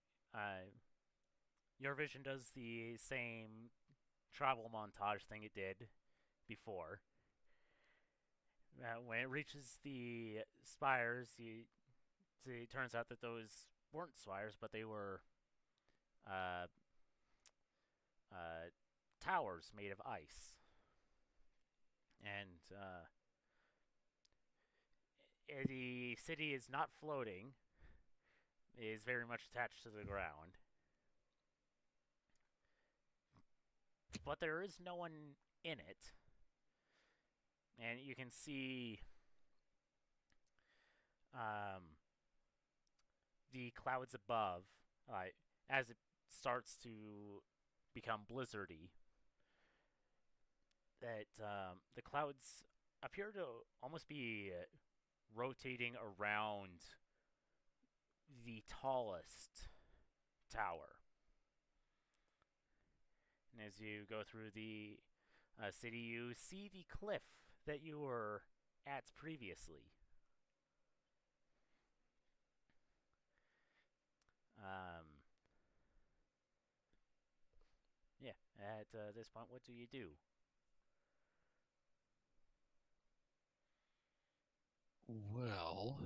Speaker 1: your vision does the same travel montage thing it did before. When it reaches the spires, it turns out that those weren't spires, but they were uh, uh, towers made of ice. And the city is not floating, it is very much attached to the ground. But there is no one in it. And you can see um, the clouds above, as it starts to become blizzardy, that the clouds appear to almost be rotating around the tallest tower. And as you go through the city, you see the cliff that you were at previously. Um, yeah, at this point, what do you do?
Speaker 2: Well,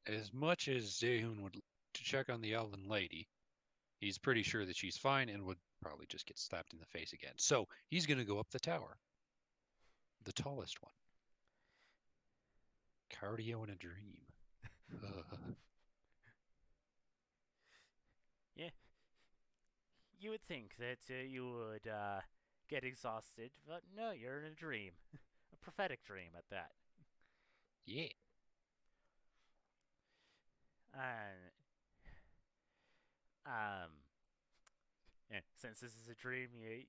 Speaker 2: as much as Zehun would to check on the elven lady, he's pretty sure that she's fine and would probably just get slapped in the face again. So he's going to go up the tower, the tallest one. Cardio in a dream.
Speaker 1: Yeah, you would think that you would get exhausted, but no, you're in a dream. A prophetic dream at that.
Speaker 2: Yeah.
Speaker 1: And, um, yeah, since this is a dream, you're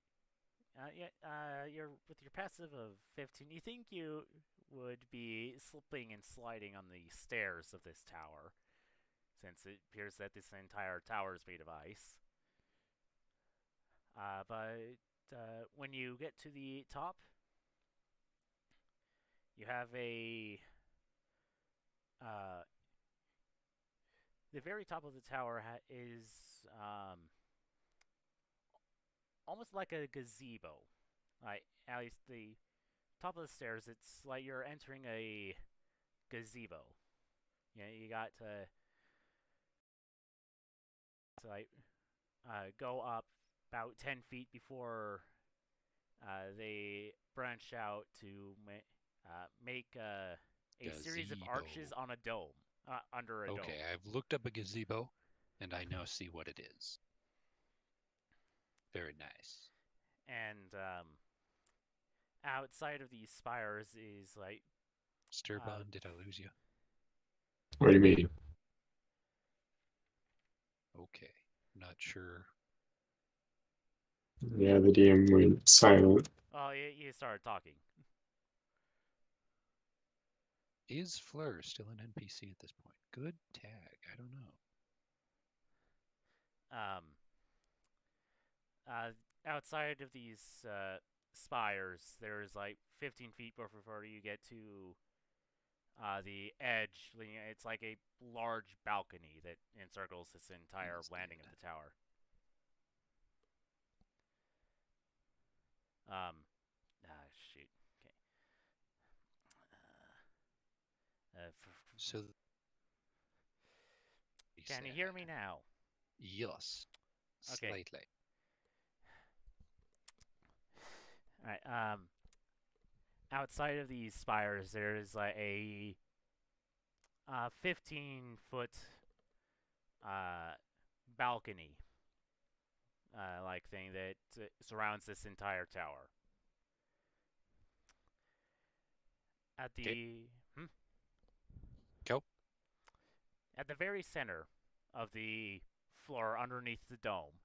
Speaker 1: with your passive of 15. You think you would be slipping and sliding on the stairs of this tower, since it appears that this entire tower is made of ice. But when you get to the top, you have uh, the very top of the tower is almost like a gazebo. Like at least the top of the stairs, it's like you're entering a gazebo. You got to like go up about 10 feet before they branch out to make a series of arches
Speaker 2: Gazebo.
Speaker 1: on a dome, under a dome.
Speaker 2: Okay, I've looked up a gazebo, and I now see what it is. Very nice.
Speaker 1: And outside of these spires is like
Speaker 2: Sturbon, did I lose you?
Speaker 3: What do you mean?
Speaker 2: Okay, not sure.
Speaker 3: Yeah, the DM went silent.
Speaker 1: oh, you started talking.
Speaker 2: Is Fleur still an NPC at this point? Good tag. I don't know.
Speaker 1: Um, outside of these spires, there's like 15 feet before you get to the edge. It's like a large balcony that encircles this entire landing of the tower. Shoot. Okay.
Speaker 2: So,
Speaker 1: Can you hear me now?
Speaker 2: Yes,
Speaker 1: Okay.
Speaker 2: slightly.
Speaker 1: All right. Outside of these spires, there's like a 15-foot balcony like thing that surrounds this entire tower. At the
Speaker 2: Go.
Speaker 1: At the very center of the floor underneath the dome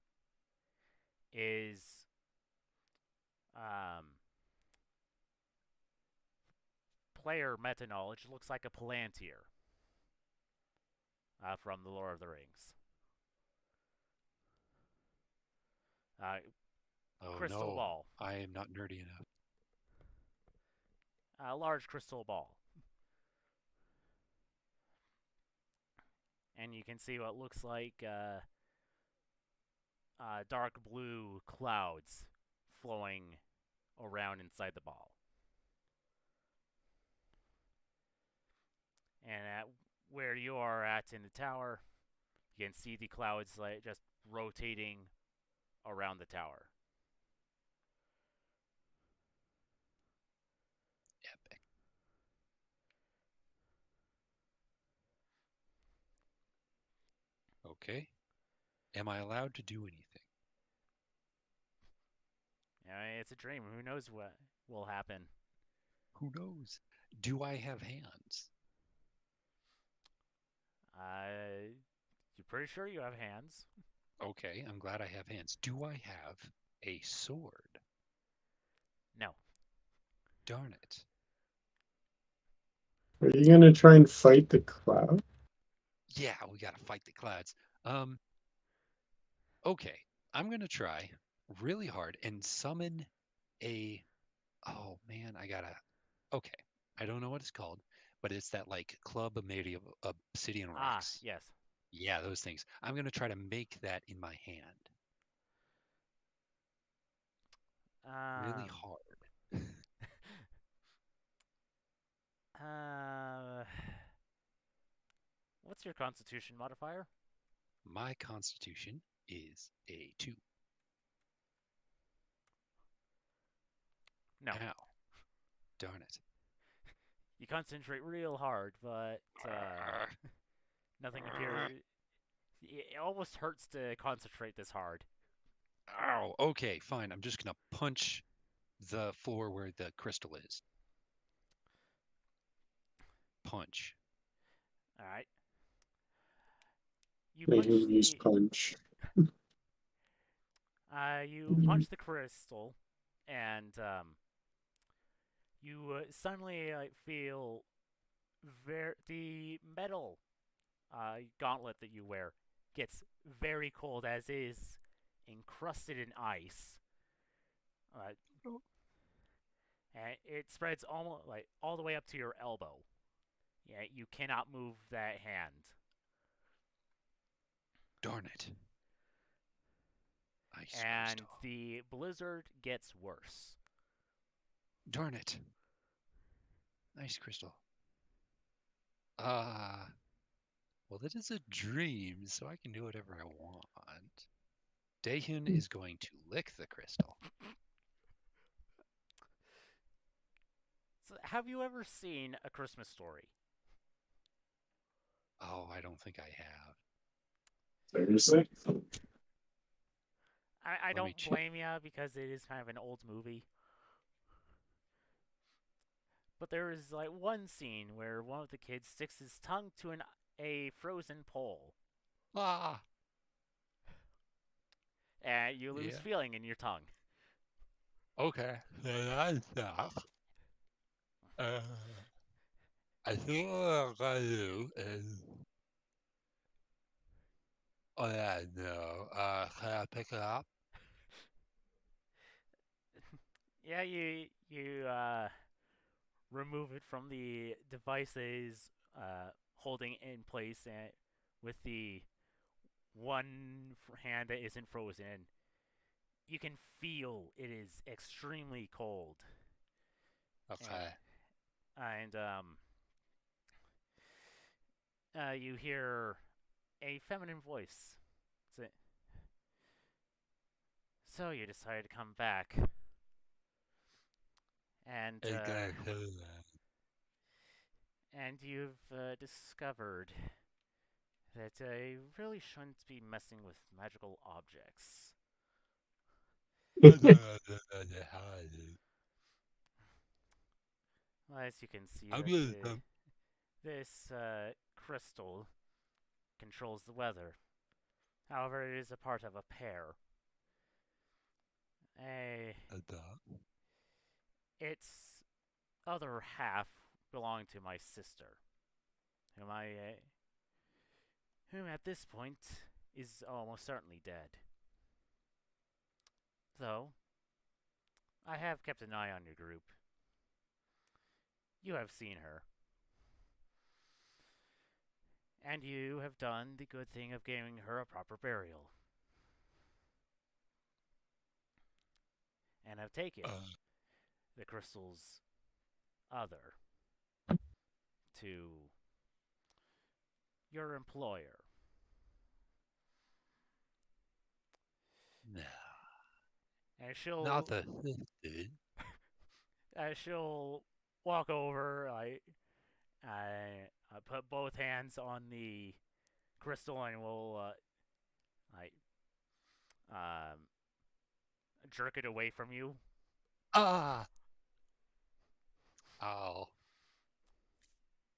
Speaker 1: is player meta knowledge. Looks like a Palantir from the Lord of the Rings. Crystal
Speaker 2: no,
Speaker 1: ball.
Speaker 2: I am not nerdy enough.
Speaker 1: A large crystal ball. And you can see what looks like dark blue clouds flowing around inside the ball. And at where you are at in the tower, you can see the clouds like just rotating around the tower.
Speaker 2: Epic. Okay. Am I allowed to do anything?
Speaker 1: It's a dream. Who knows what will happen?
Speaker 2: Who knows? Do I have hands?
Speaker 1: You're pretty sure you have hands.
Speaker 2: Okay, I'm glad I have hands. Do I have a sword?
Speaker 1: No.
Speaker 2: Darn it.
Speaker 3: Are you gonna try and fight the cloud?
Speaker 2: Yeah, we gotta fight the clouds. Um, okay, I'm gonna try really hard and summon a. Oh man, I gotta. Okay, I don't know what it's called, but it's that like club made of obsidian
Speaker 1: Ah,
Speaker 2: rocks.
Speaker 1: yes.
Speaker 2: Yeah, those things. I'm gonna try to make that in my hand really
Speaker 1: Um.
Speaker 2: hard.
Speaker 1: uh. What's your Constitution modifier?
Speaker 2: My constitution is a 2.
Speaker 1: No.
Speaker 2: Ow, darn it.
Speaker 1: You concentrate real hard, but nothing appears. It almost hurts to concentrate this hard.
Speaker 2: Ow, okay, fine. I'm just gonna punch the floor where the crystal is. Punch.
Speaker 1: All right. You
Speaker 3: Make
Speaker 1: punch
Speaker 3: him use
Speaker 1: the.
Speaker 3: punch.
Speaker 1: You punch the crystal, and you suddenly feel the metal gauntlet that you wear gets very cold as is encrusted in ice. Uh,
Speaker 2: Oh,
Speaker 1: and it spreads almost like all the way up to your elbow. Yeah, you cannot move that hand.
Speaker 2: darn it. Ice
Speaker 1: And
Speaker 2: crystal.
Speaker 1: the blizzard gets worse.
Speaker 2: Darn it. Ice crystal. Ah, well, it is a dream, so I can do whatever I want. Dahyun is going to lick the crystal.
Speaker 1: So, have you ever seen A Christmas Story?
Speaker 2: Oh, I don't think I have.
Speaker 3: Seriously?
Speaker 1: I
Speaker 2: Let me
Speaker 1: don't
Speaker 2: check.
Speaker 1: blame you because it is kind of an old movie. But there is like one scene where one of the kids sticks his tongue to a frozen pole,
Speaker 2: Ah,
Speaker 1: and you lose
Speaker 2: yeah.
Speaker 1: feeling in your tongue.
Speaker 2: Okay. Then I stop. Uh, I think what I'm gonna do is. Oh, yeah, no. Can I pick it up?
Speaker 1: Yeah, you remove it from the devices holding in place and with the one hand that isn't frozen. You can feel it is extremely cold, and
Speaker 2: Okay.
Speaker 1: and you hear a feminine voice. Say, so you decided to come back, and
Speaker 2: It's
Speaker 1: uh,
Speaker 2: gonna kill that.
Speaker 1: and you've discovered that I really shouldn't be messing with magical objects.
Speaker 2: I don't know how I do.
Speaker 1: Well, as you can see,
Speaker 2: I'm
Speaker 1: that
Speaker 2: gonna come.
Speaker 1: this crystal controls the weather. However, it is a part of a pair. A
Speaker 2: A dog.
Speaker 1: its other half belonged to my sister, whom whom at this point is almost certainly dead. Though I have kept an eye on your group. You have seen her, and you have done the good thing of giving her a proper burial, and have taken
Speaker 2: Uh,
Speaker 1: the crystal's other to your employer,
Speaker 2: no.
Speaker 1: and
Speaker 2: Not the dude.
Speaker 1: she'll walk over. I put both hands on the crystal and will I um jerk it away from you.
Speaker 2: Ah! Oh,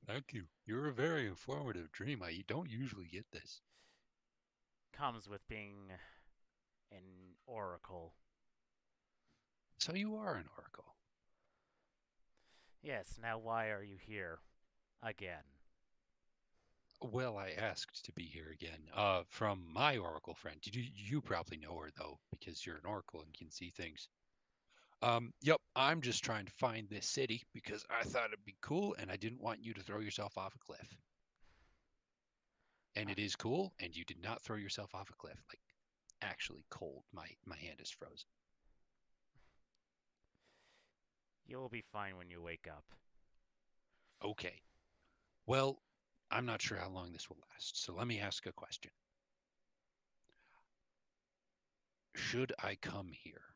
Speaker 2: thank you. You're a very informative dream. I don't usually get this.
Speaker 1: Comes with being an oracle.
Speaker 2: So you are an oracle.
Speaker 1: Yes. Now, why are you here? again.
Speaker 2: Well, I asked to be here again. From my oracle friend. You probably know her though, because you're an oracle and can see things. Yep, I'm just trying to find this city because I thought it'd be cool and I didn't want you to throw yourself off a cliff. And
Speaker 1: Uh,
Speaker 2: it is cool, and you did not throw yourself off a cliff. Like, actually cold. My hand is frozen.
Speaker 1: you'll be fine when you wake up.
Speaker 2: Okay. Well, I'm not sure how long this will last, so let me ask a question. Should I come here?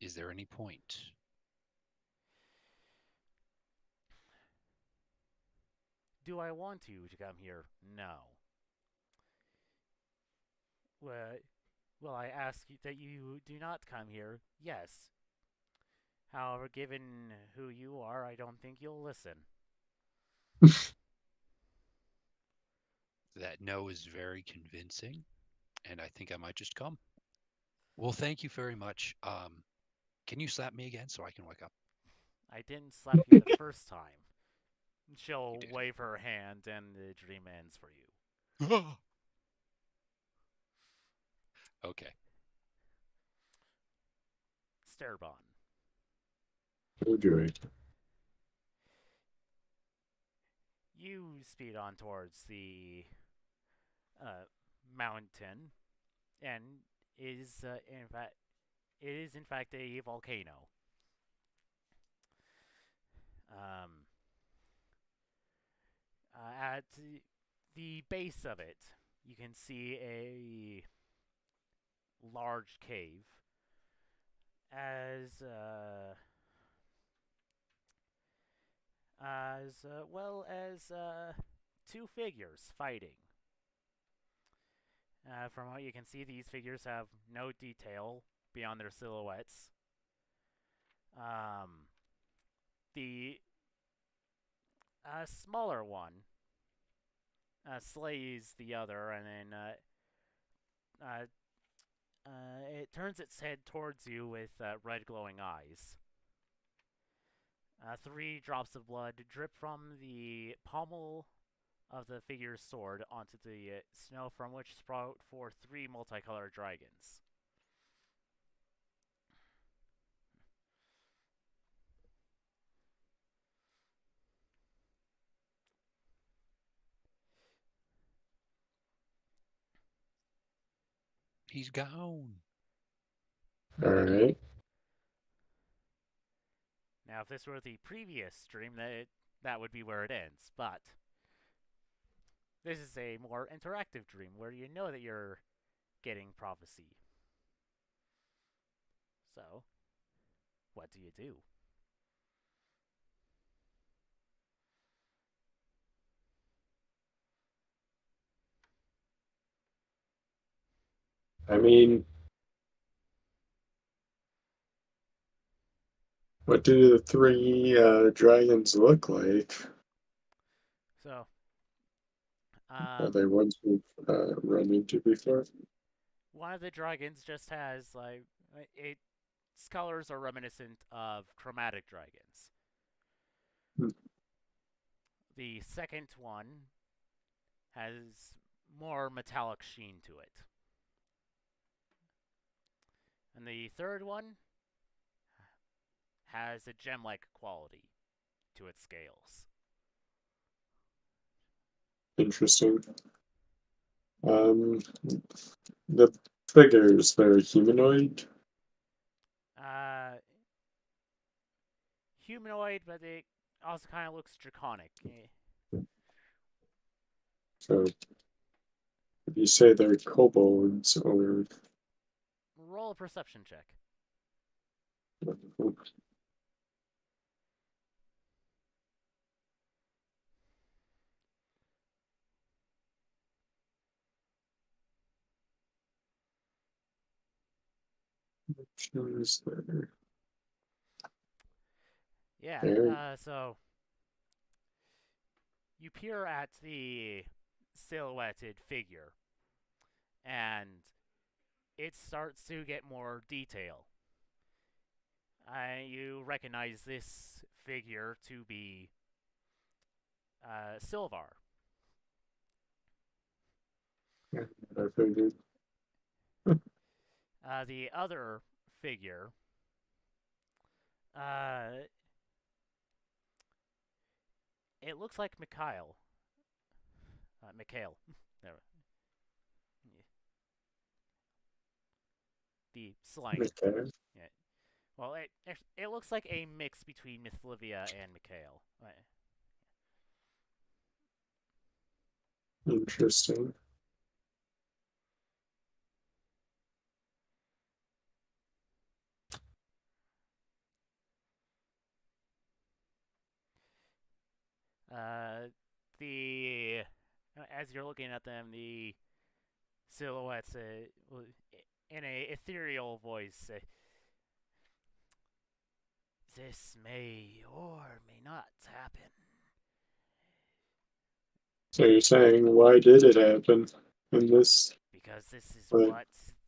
Speaker 2: Is there any point?
Speaker 1: Do I want you to come here? No. Well, will I ask you that you do not come here? Yes. However, given who you are, I don't think you'll listen.
Speaker 2: That no is very convincing, and I think I might just come. Well, thank you very much. Can you slap me again so I can wake up?
Speaker 1: I didn't slap you the first time.
Speaker 2: You
Speaker 1: She'll
Speaker 2: did.
Speaker 1: wave her hand and the dream ends for you.
Speaker 2: Okay.
Speaker 1: Starbon.
Speaker 3: Oh joy.
Speaker 1: You speed on towards the uh, mountain, and is in fact it is in fact a volcano. Um, at the base of it, you can see a large cave, as well as two figures fighting. From what you can see, these figures have no detail beyond their silhouettes. Um, the smaller one slays the other, and then uh, it turns its head towards you with red glowing eyes. Three drops of blood drip from the pommel of the figure's sword onto the snow, from which sprout forth three multicolored dragons.
Speaker 2: He's gone.
Speaker 3: Alright.
Speaker 1: Now, if this were the previous stream, that would be where it ends. But this is a more interactive dream where you know that you're getting prophecy. So, what do you do?
Speaker 3: I mean, what do the three dragons look like?
Speaker 1: So,
Speaker 3: Are they ones we've run into before?
Speaker 1: one of the dragons just has like its colors are reminiscent of chromatic dragons.
Speaker 3: Hmm.
Speaker 1: The second one has more metallic sheen to it. And the third one has a gem-like quality to its scales.
Speaker 3: Interesting. Um, the figures, they're humanoid.
Speaker 1: Uh, humanoid, but it also kind of looks draconic.
Speaker 3: So, would you say they're kobolds or
Speaker 1: Roll a perception check.
Speaker 3: shoes there?
Speaker 1: Yeah,
Speaker 3: There.
Speaker 1: so you peer at the silhouetted figure, and it starts to get more detail. You recognize this figure to be Silvar.
Speaker 3: Yeah, I figured.
Speaker 1: The other figure, uh, it looks like Mikhail. Mikhail. There. The slang.
Speaker 3: Okay.
Speaker 1: Yeah. Well, it looks like a mix between Miss Livia and Mikhail.
Speaker 3: Interesting.
Speaker 1: The as you're looking at them, the silhouettes in a ethereal voice this may or may not happen.
Speaker 3: So you're saying, why did it happen in this
Speaker 1: Because this is
Speaker 3: way?
Speaker 1: what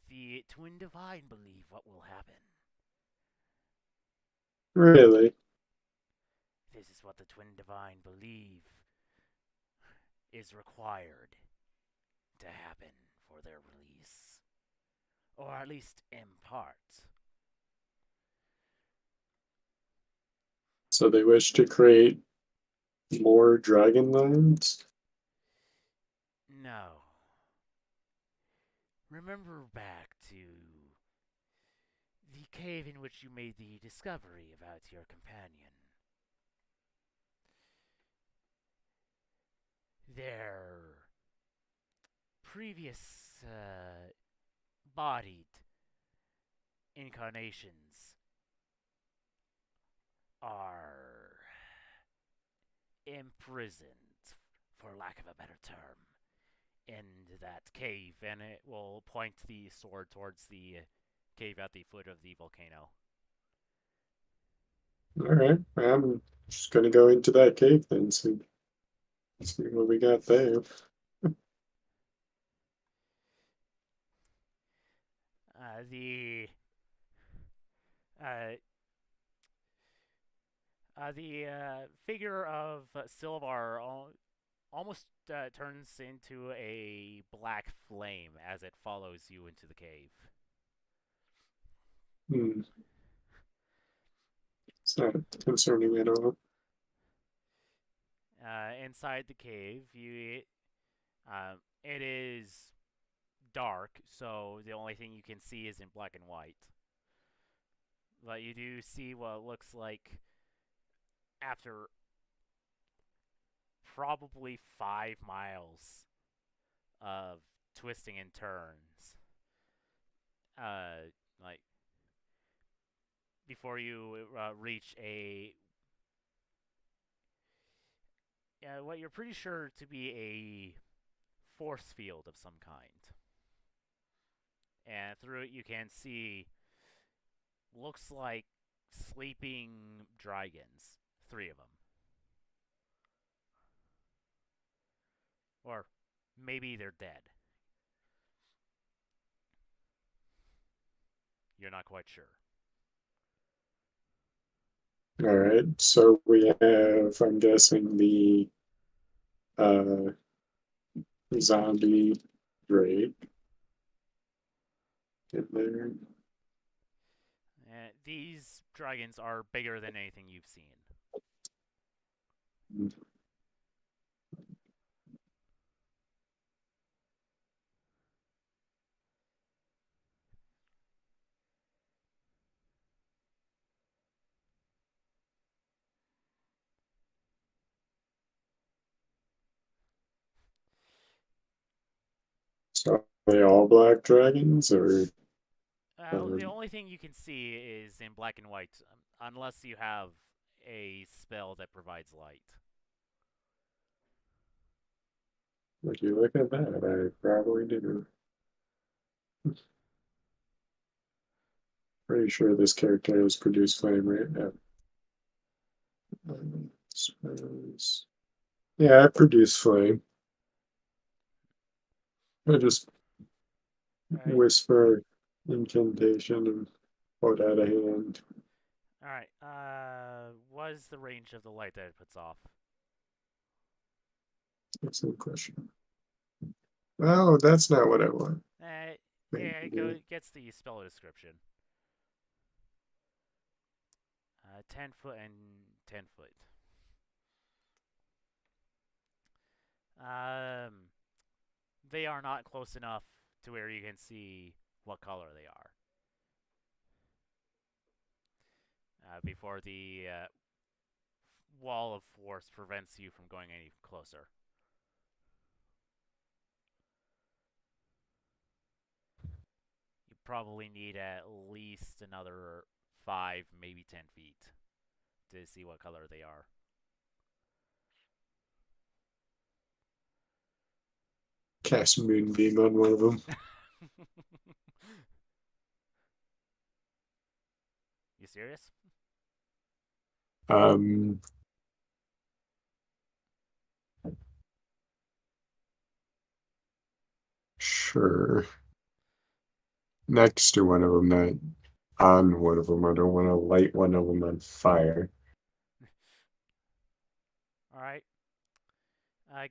Speaker 1: the Twin Divine believe what will happen.
Speaker 3: Really?
Speaker 1: This is what the Twin Divine believe is required to happen for their release. Or at least in part.
Speaker 3: So they wish to create more Dragonlands?
Speaker 1: No. Remember back to the cave in which you made the discovery about your companion. Their previous bodied incarnations are imprisoned, for lack of a better term, in that cave, and it will point the sword towards the cave at the foot of the volcano.
Speaker 3: Alright, I'm just gonna go into that cave then, see what we got there.
Speaker 1: The uh, figure of Silvar almost turns into a black flame as it follows you into the cave.
Speaker 3: Hmm, it's not concerning at all.
Speaker 1: Inside the cave, it is dark, so the only thing you can see is in black and white. But you do see what looks like, after probably 5 miles of twisting and turns, uh, like before you reach what you're pretty sure to be a force field of some kind. And through it, you can see looks like sleeping dragons, 3 of them, or maybe they're dead. You're not quite sure.
Speaker 3: Alright, so we have, I'm guessing, the uh, zombie Drake in there.
Speaker 1: These dragons are bigger than anything you've seen.
Speaker 3: So are they all black dragons, or
Speaker 1: The
Speaker 3: um,
Speaker 1: only thing you can see is in black and white, unless you have a spell that provides light.
Speaker 3: would you look at that? I probably do. Pretty sure this character has produced flame right now. Suppose. Yeah, I produce flame. I just
Speaker 1: Alright.
Speaker 3: whisper incantation and hold out a hand.
Speaker 1: Alright. What is the range of the light that it puts off?
Speaker 3: Excellent question. Oh, that's not what I want.
Speaker 1: Gets the spell description. 10 foot and 10 foot. They are not close enough to where you can see what color they are. Before the wall of force prevents you from going any closer. You probably need at least another 5, maybe 10 feet to see what color they are.
Speaker 3: Cast Moonbeam on one of them.
Speaker 1: You serious?
Speaker 3: Sure. Next to one of them, not on one of them. I don't want to light one of them on fire.
Speaker 1: All right.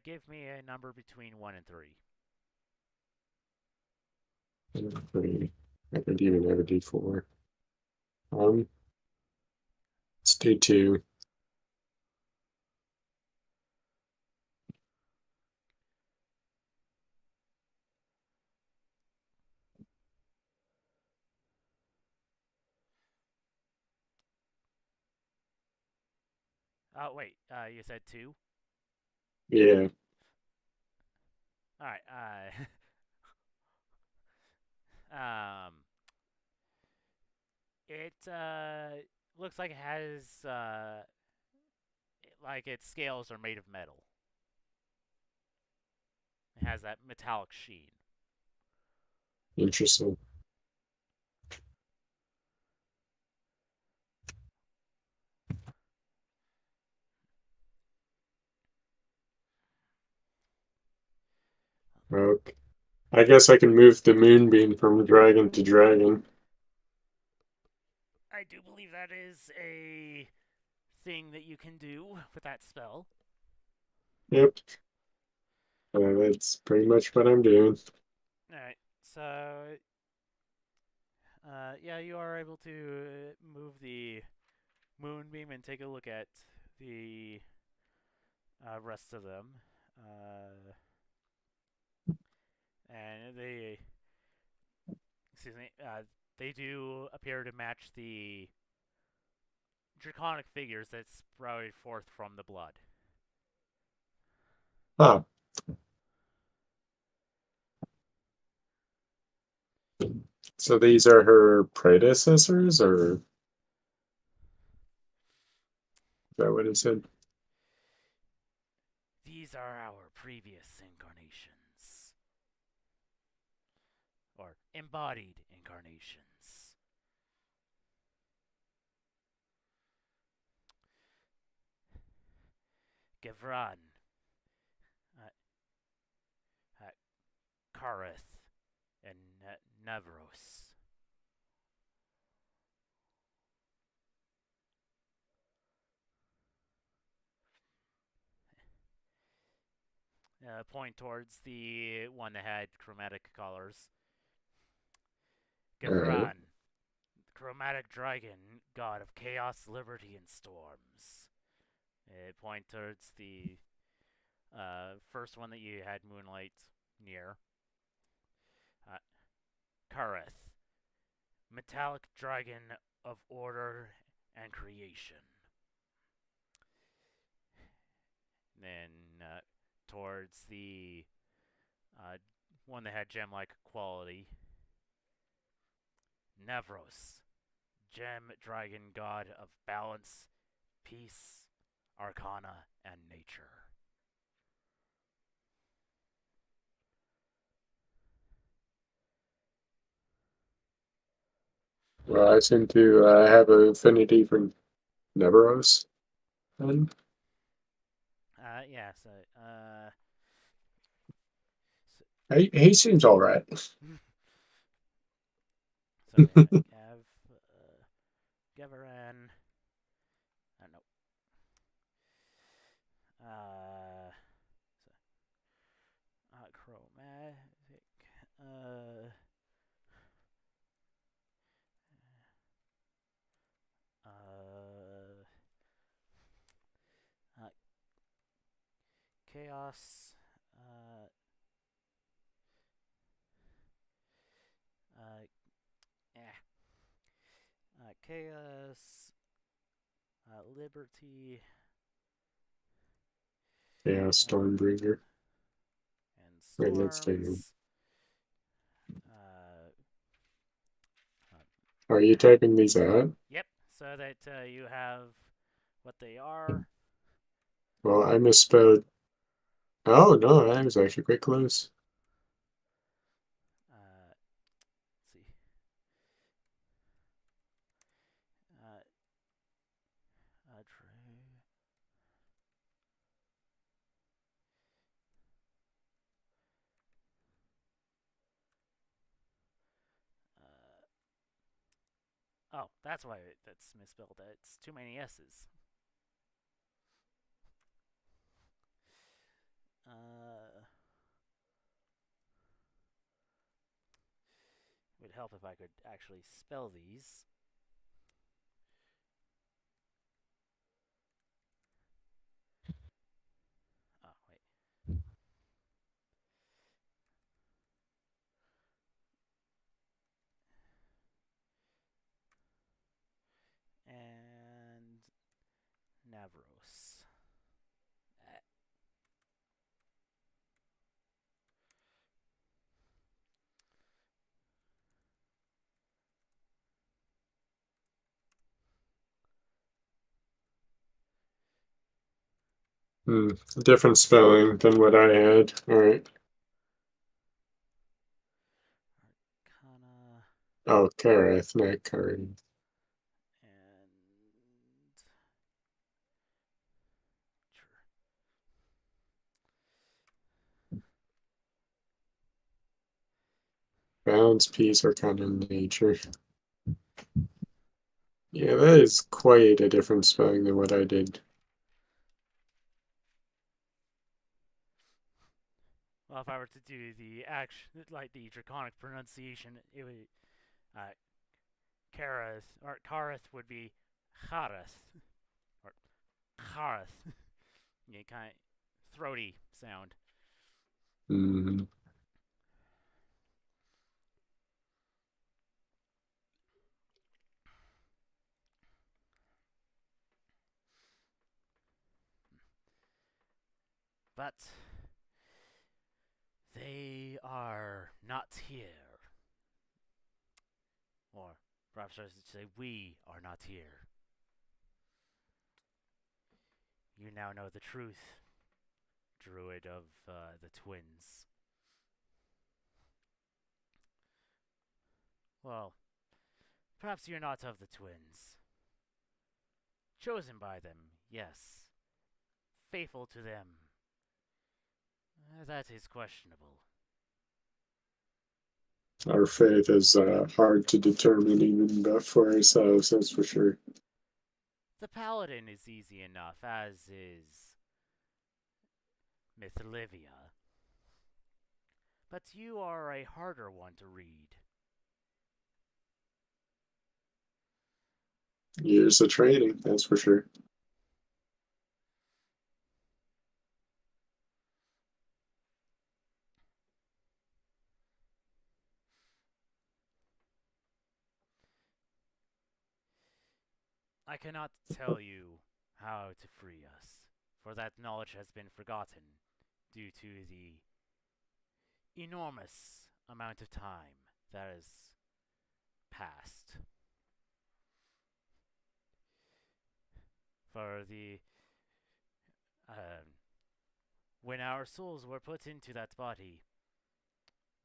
Speaker 1: Give me a number between 1 and 3.
Speaker 3: 3. I could even have a D4. Let's do 2.
Speaker 1: Oh, wait. You said 2?
Speaker 3: Yeah.
Speaker 1: All right. Um, it looks like it has like its scales are made of metal. It has that metallic sheen.
Speaker 3: Interesting. Okay. I guess I can move the Moonbeam from dragon to dragon.
Speaker 1: I do believe that is a thing that you can do with that spell.
Speaker 3: Yep. That's pretty much what I'm doing.
Speaker 1: Alright, so yeah, you are able to move the moonbeam and take a look at the rest of them. And excuse me, they do appear to match the draconic figures that sprouted forth from the blood.
Speaker 3: Huh. So these are her predecessors, or is that what it said?
Speaker 1: These are our previous incarnations. Or embodied incarnations. Gevran, uh, Kareth, and Navros. Point towards the one that had chromatic colors.
Speaker 3: Alright.
Speaker 1: Gevran, chromatic dragon, god of chaos, liberty, and storms. Point towards the first one that you had moonlight near. Kareth, metallic dragon of order and creation. Then towards the one that had gem-like quality. Navros, gem dragon god of balance, peace, arcana, and nature.
Speaker 3: Well, I seem to have an affinity for Neveros. Then.
Speaker 1: Yeah, so,
Speaker 3: He seems all right.
Speaker 1: so yeah, you have Geveran. I don't know. Chromatic. Uh, uh, uh, chaos. Uh, eh. Chaos. Liberty.
Speaker 3: Yeah,
Speaker 1: Uh,
Speaker 3: Stormbringer.
Speaker 1: and
Speaker 3: Right, that's taken.
Speaker 1: storms. Uh,
Speaker 3: Are you typing these out?
Speaker 1: yep. So that you have what they are.
Speaker 3: Well, I misspelled. Oh no, I was actually quite close.
Speaker 1: Let's see. Uh, oh, that's why that's misspelled. It's too many S's. It would help if I could actually spell these. Oh, wait. And Navros.
Speaker 3: Different spelling than what I had. All right.
Speaker 1: Arcana.
Speaker 3: Oh, Kareth, not Kari.
Speaker 1: And. Sure.
Speaker 3: Balance, peace, Arcana, nature. Yeah, that is quite a different spelling than what I did.
Speaker 1: Well, if I were to do the action, like the draconic pronunciation, it would. Kareth, or Kareth would be Chareth. Or Chareth. Yeah, kind of throaty sound.
Speaker 3: Mm.
Speaker 1: But they are not here. Or perhaps I should say, we are not here. You now know the truth, Druid of the Twins. Well, perhaps you're not of the Twins. Chosen by them, yes. Faithful to them. That is questionable.
Speaker 3: Our faith is hard to determine even for ourselves, that's for sure.
Speaker 1: The Paladin is easy enough, as is Mythlivia. But you are a harder one to read.
Speaker 3: Years of training, that's for sure.
Speaker 1: I cannot tell you how to free us, for that knowledge has been forgotten due to the enormous amount of time that has passed. For the when our souls were put into that body,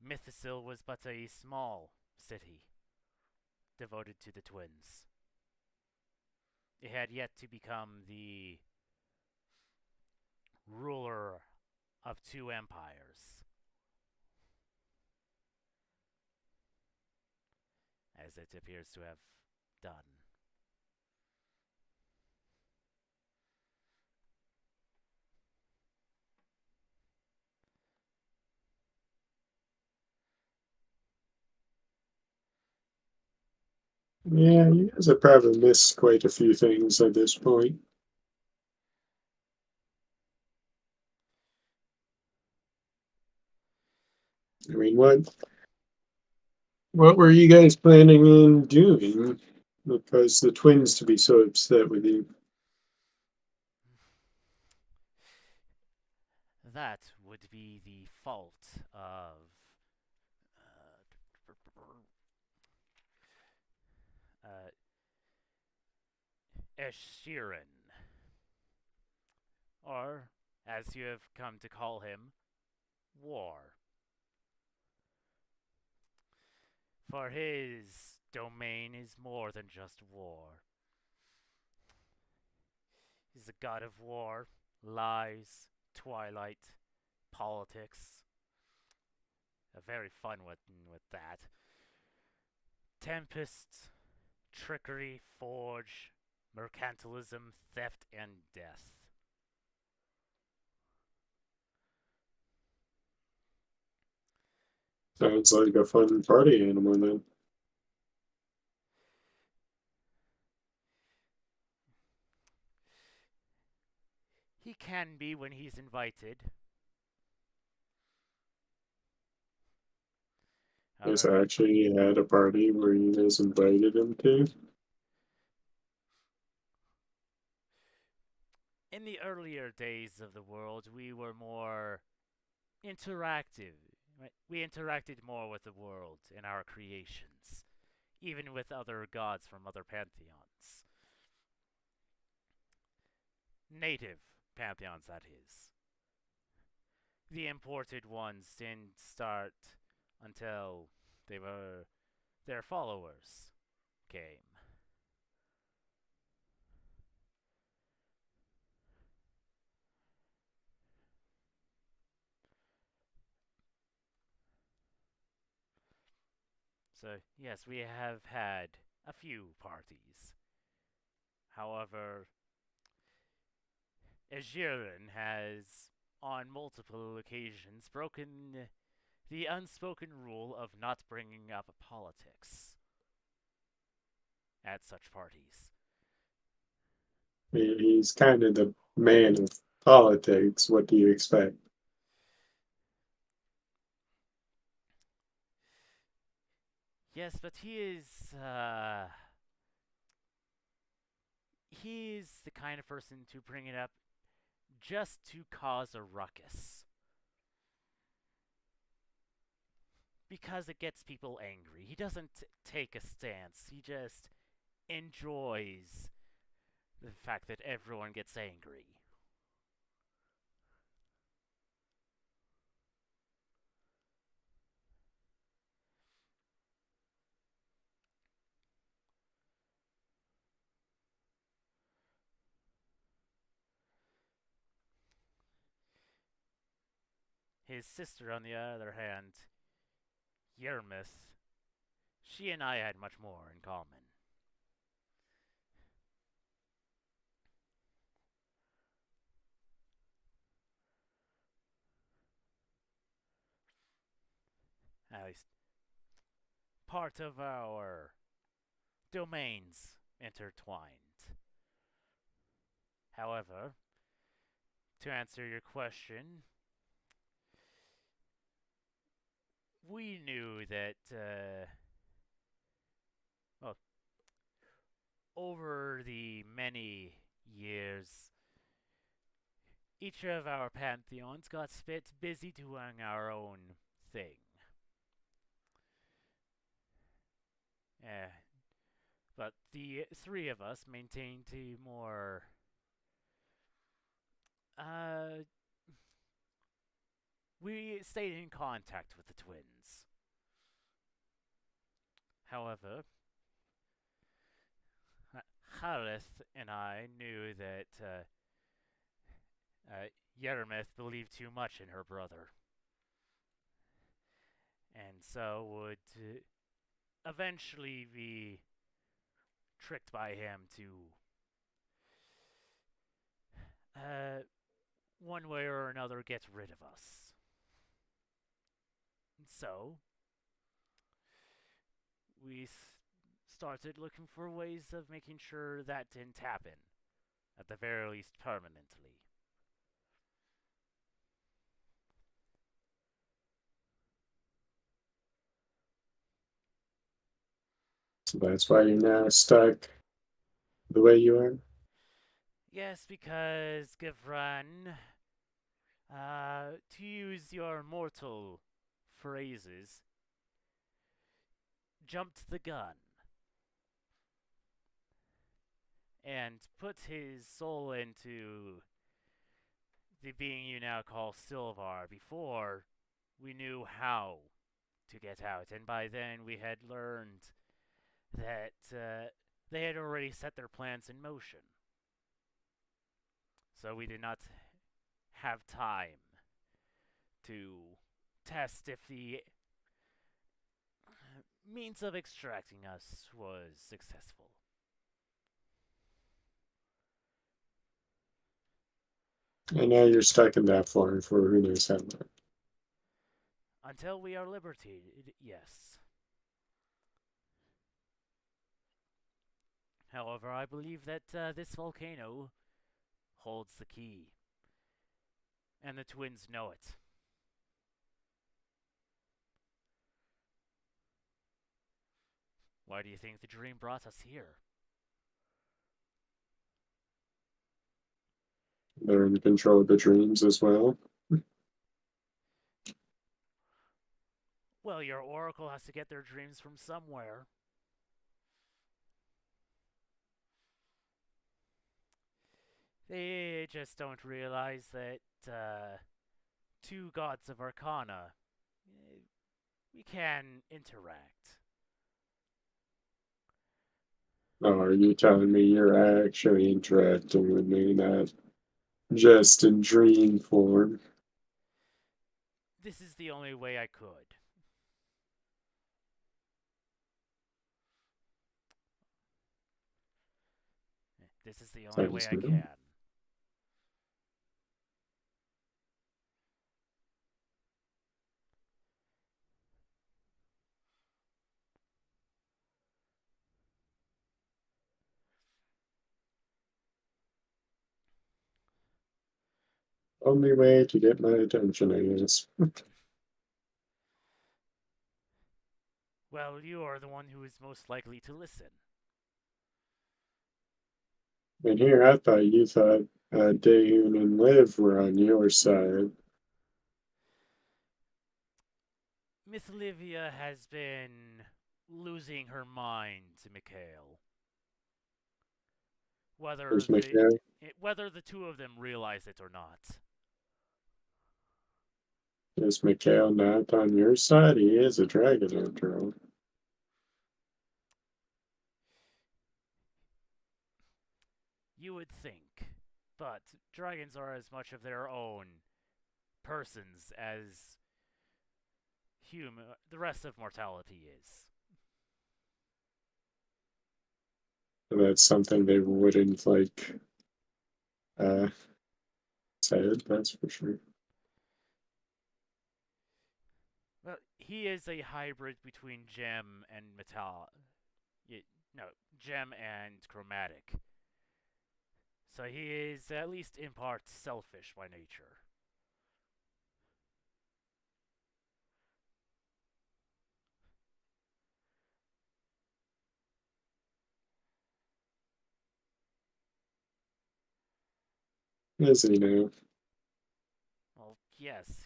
Speaker 1: Mythosil was but a small city devoted to the twins. It had yet to become the ruler of two empires, as it appears to have done.
Speaker 3: Yeah, you guys have probably missed quite a few things at this point. I mean, what were you guys planning on doing? Because the twins to be so upset with you.
Speaker 1: That would be the fault of uh, Eshirin, or as you have come to call him, War. For his domain is more than just war. He's a god of war, lies, twilight, politics. A very fun one with that. Tempest, trickery, forge, mercantilism, theft, and death.
Speaker 3: Sounds like a fun party animal then.
Speaker 1: He can be when he's invited.
Speaker 3: Yes,
Speaker 1: However,
Speaker 3: actually had a party where you guys invited him to.
Speaker 1: in the earlier days of the world, we were more interactive. Right? We interacted more with the world in our creations, even with other gods from other pantheons. Native pantheons, that is. The imported ones didn't start until they were their followers came. So, yes, we have had a few parties. However, Ejiren has, on multiple occasions, broken the unspoken rule of not bringing up politics at such parties.
Speaker 3: He's kind of the man of politics. What do you expect?
Speaker 1: Yes, but he is the kind of person to bring it up just to cause a ruckus. Because it gets people angry. He doesn't take a stance, he just enjoys the fact that everyone gets angry. His sister, on the other hand, Yermith, she and I had much more in common. At least part of our domains intertwined. However, to answer your question, we knew that, well, over the many years, each of our pantheons got spit busy doing our own thing. Eh, but the three of us maintained a more, uh, we stayed in contact with the twins. However, Harith and I knew that Yermith believed too much in her brother, and so would eventually be tricked by him to, uh, one way or another, get rid of us. And so we started looking for ways of making sure that didn't happen, at the very least permanently.
Speaker 3: So that's why you're now stuck the way you are.
Speaker 1: Yes, because Gavran, to use your mortal phrases, jumped the gun and put his soul into the being you now call Silvar before we knew how to get out. And by then we had learned that they had already set their plans in motion. So we did not have time to test if the means of extracting us was successful.
Speaker 3: And now you're stuck in that floor for who knows how long.
Speaker 1: Until we are liberated, yes. However, I believe that this volcano holds the key. And the twins know it. Why do you think the dream brought us here?
Speaker 3: They're in control of the dreams as well.
Speaker 1: Well, your oracle has to get their dreams from somewhere. They just don't realize that two gods of Arcana, we can interact.
Speaker 3: Oh, are you telling me you're actually interacting with me, not just in dream form?
Speaker 1: This is the only way I could. This is the only way
Speaker 3: Sounds
Speaker 1: I
Speaker 3: good.
Speaker 1: can.
Speaker 3: Only way to get my attention, I guess.
Speaker 1: Well, you are the one who is most likely to listen.
Speaker 3: And here I thought you thought Daeun and Liv were on your side.
Speaker 1: Miss Livia has been losing her mind to Mikhail. Whether
Speaker 3: There's
Speaker 1: the
Speaker 3: Mikhail.
Speaker 1: whether the two of them realize it or not.
Speaker 3: Is Mikhail not on your side? He is a dragon after all.
Speaker 1: You would think, but dragons are as much of their own persons as the rest of mortality is.
Speaker 3: That's something they wouldn't like uh said, that's for sure.
Speaker 1: Well, he is a hybrid between gem and metal. No, gem and chromatic. So he is at least in part selfish by nature.
Speaker 3: Is he now?
Speaker 1: Well, yes,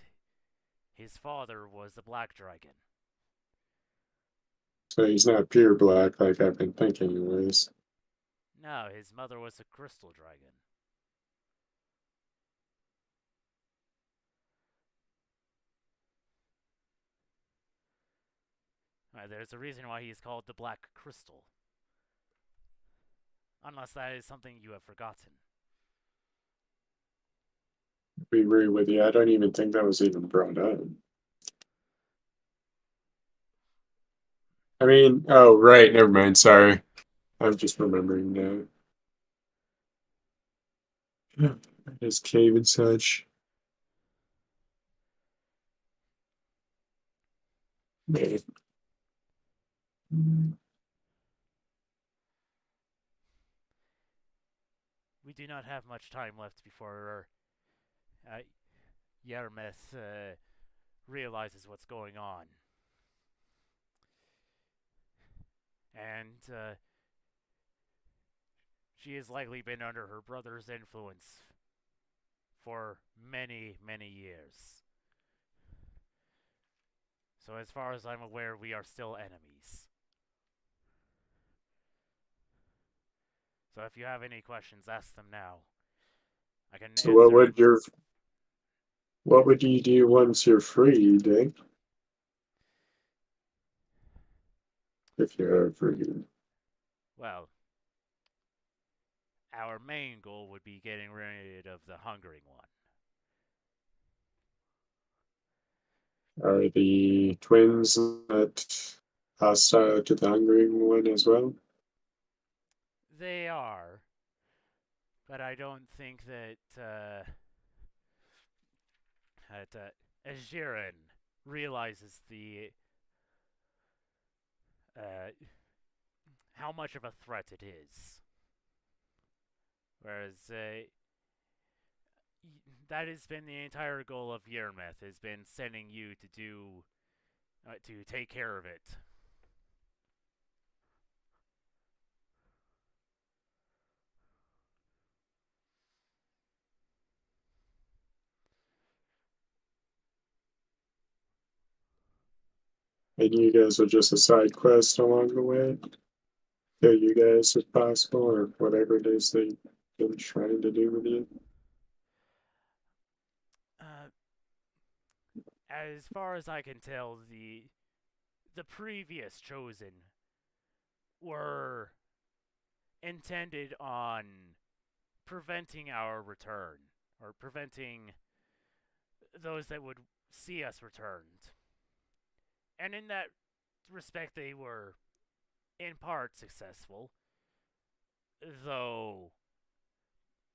Speaker 1: his father was a black dragon.
Speaker 3: So he's not pure black like I've been thinking he was.
Speaker 1: No, his mother was a crystal dragon. There's a reason why he is called the Black Crystal. Unless that is something you have forgotten.
Speaker 3: Be rude with you. I don't even think that was even brought up. I mean, oh, right. Never mind. Sorry. I'm just remembering now. His cave and such. Man.
Speaker 1: do not have much time left before uh, Yermeth realizes what's going on. And she has likely been under her brother's influence for many, many years. So, as far as I'm aware, we are still enemies. So, if you have any questions, ask them now. I can
Speaker 3: So what
Speaker 1: answer.
Speaker 3: would what would you do once you're free, Dick? If you're free.
Speaker 1: Well, our main goal would be getting rid of the hungering one.
Speaker 3: Are the twins not hostile to the hungry one as well?
Speaker 1: They are, but I don't think that Ajiren realizes the uh, how much of a threat it is. Whereas that has been the entire goal of Yermeth, has been sending you to take care of it.
Speaker 3: And you guys are just a side quest along the way? Kill you guys if possible, or whatever it is they've been trying to do with you?
Speaker 1: Uh, as far as I can tell, the previous chosen were intended on preventing our return, or preventing those that would see us returned. And in that respect, they were in part successful, though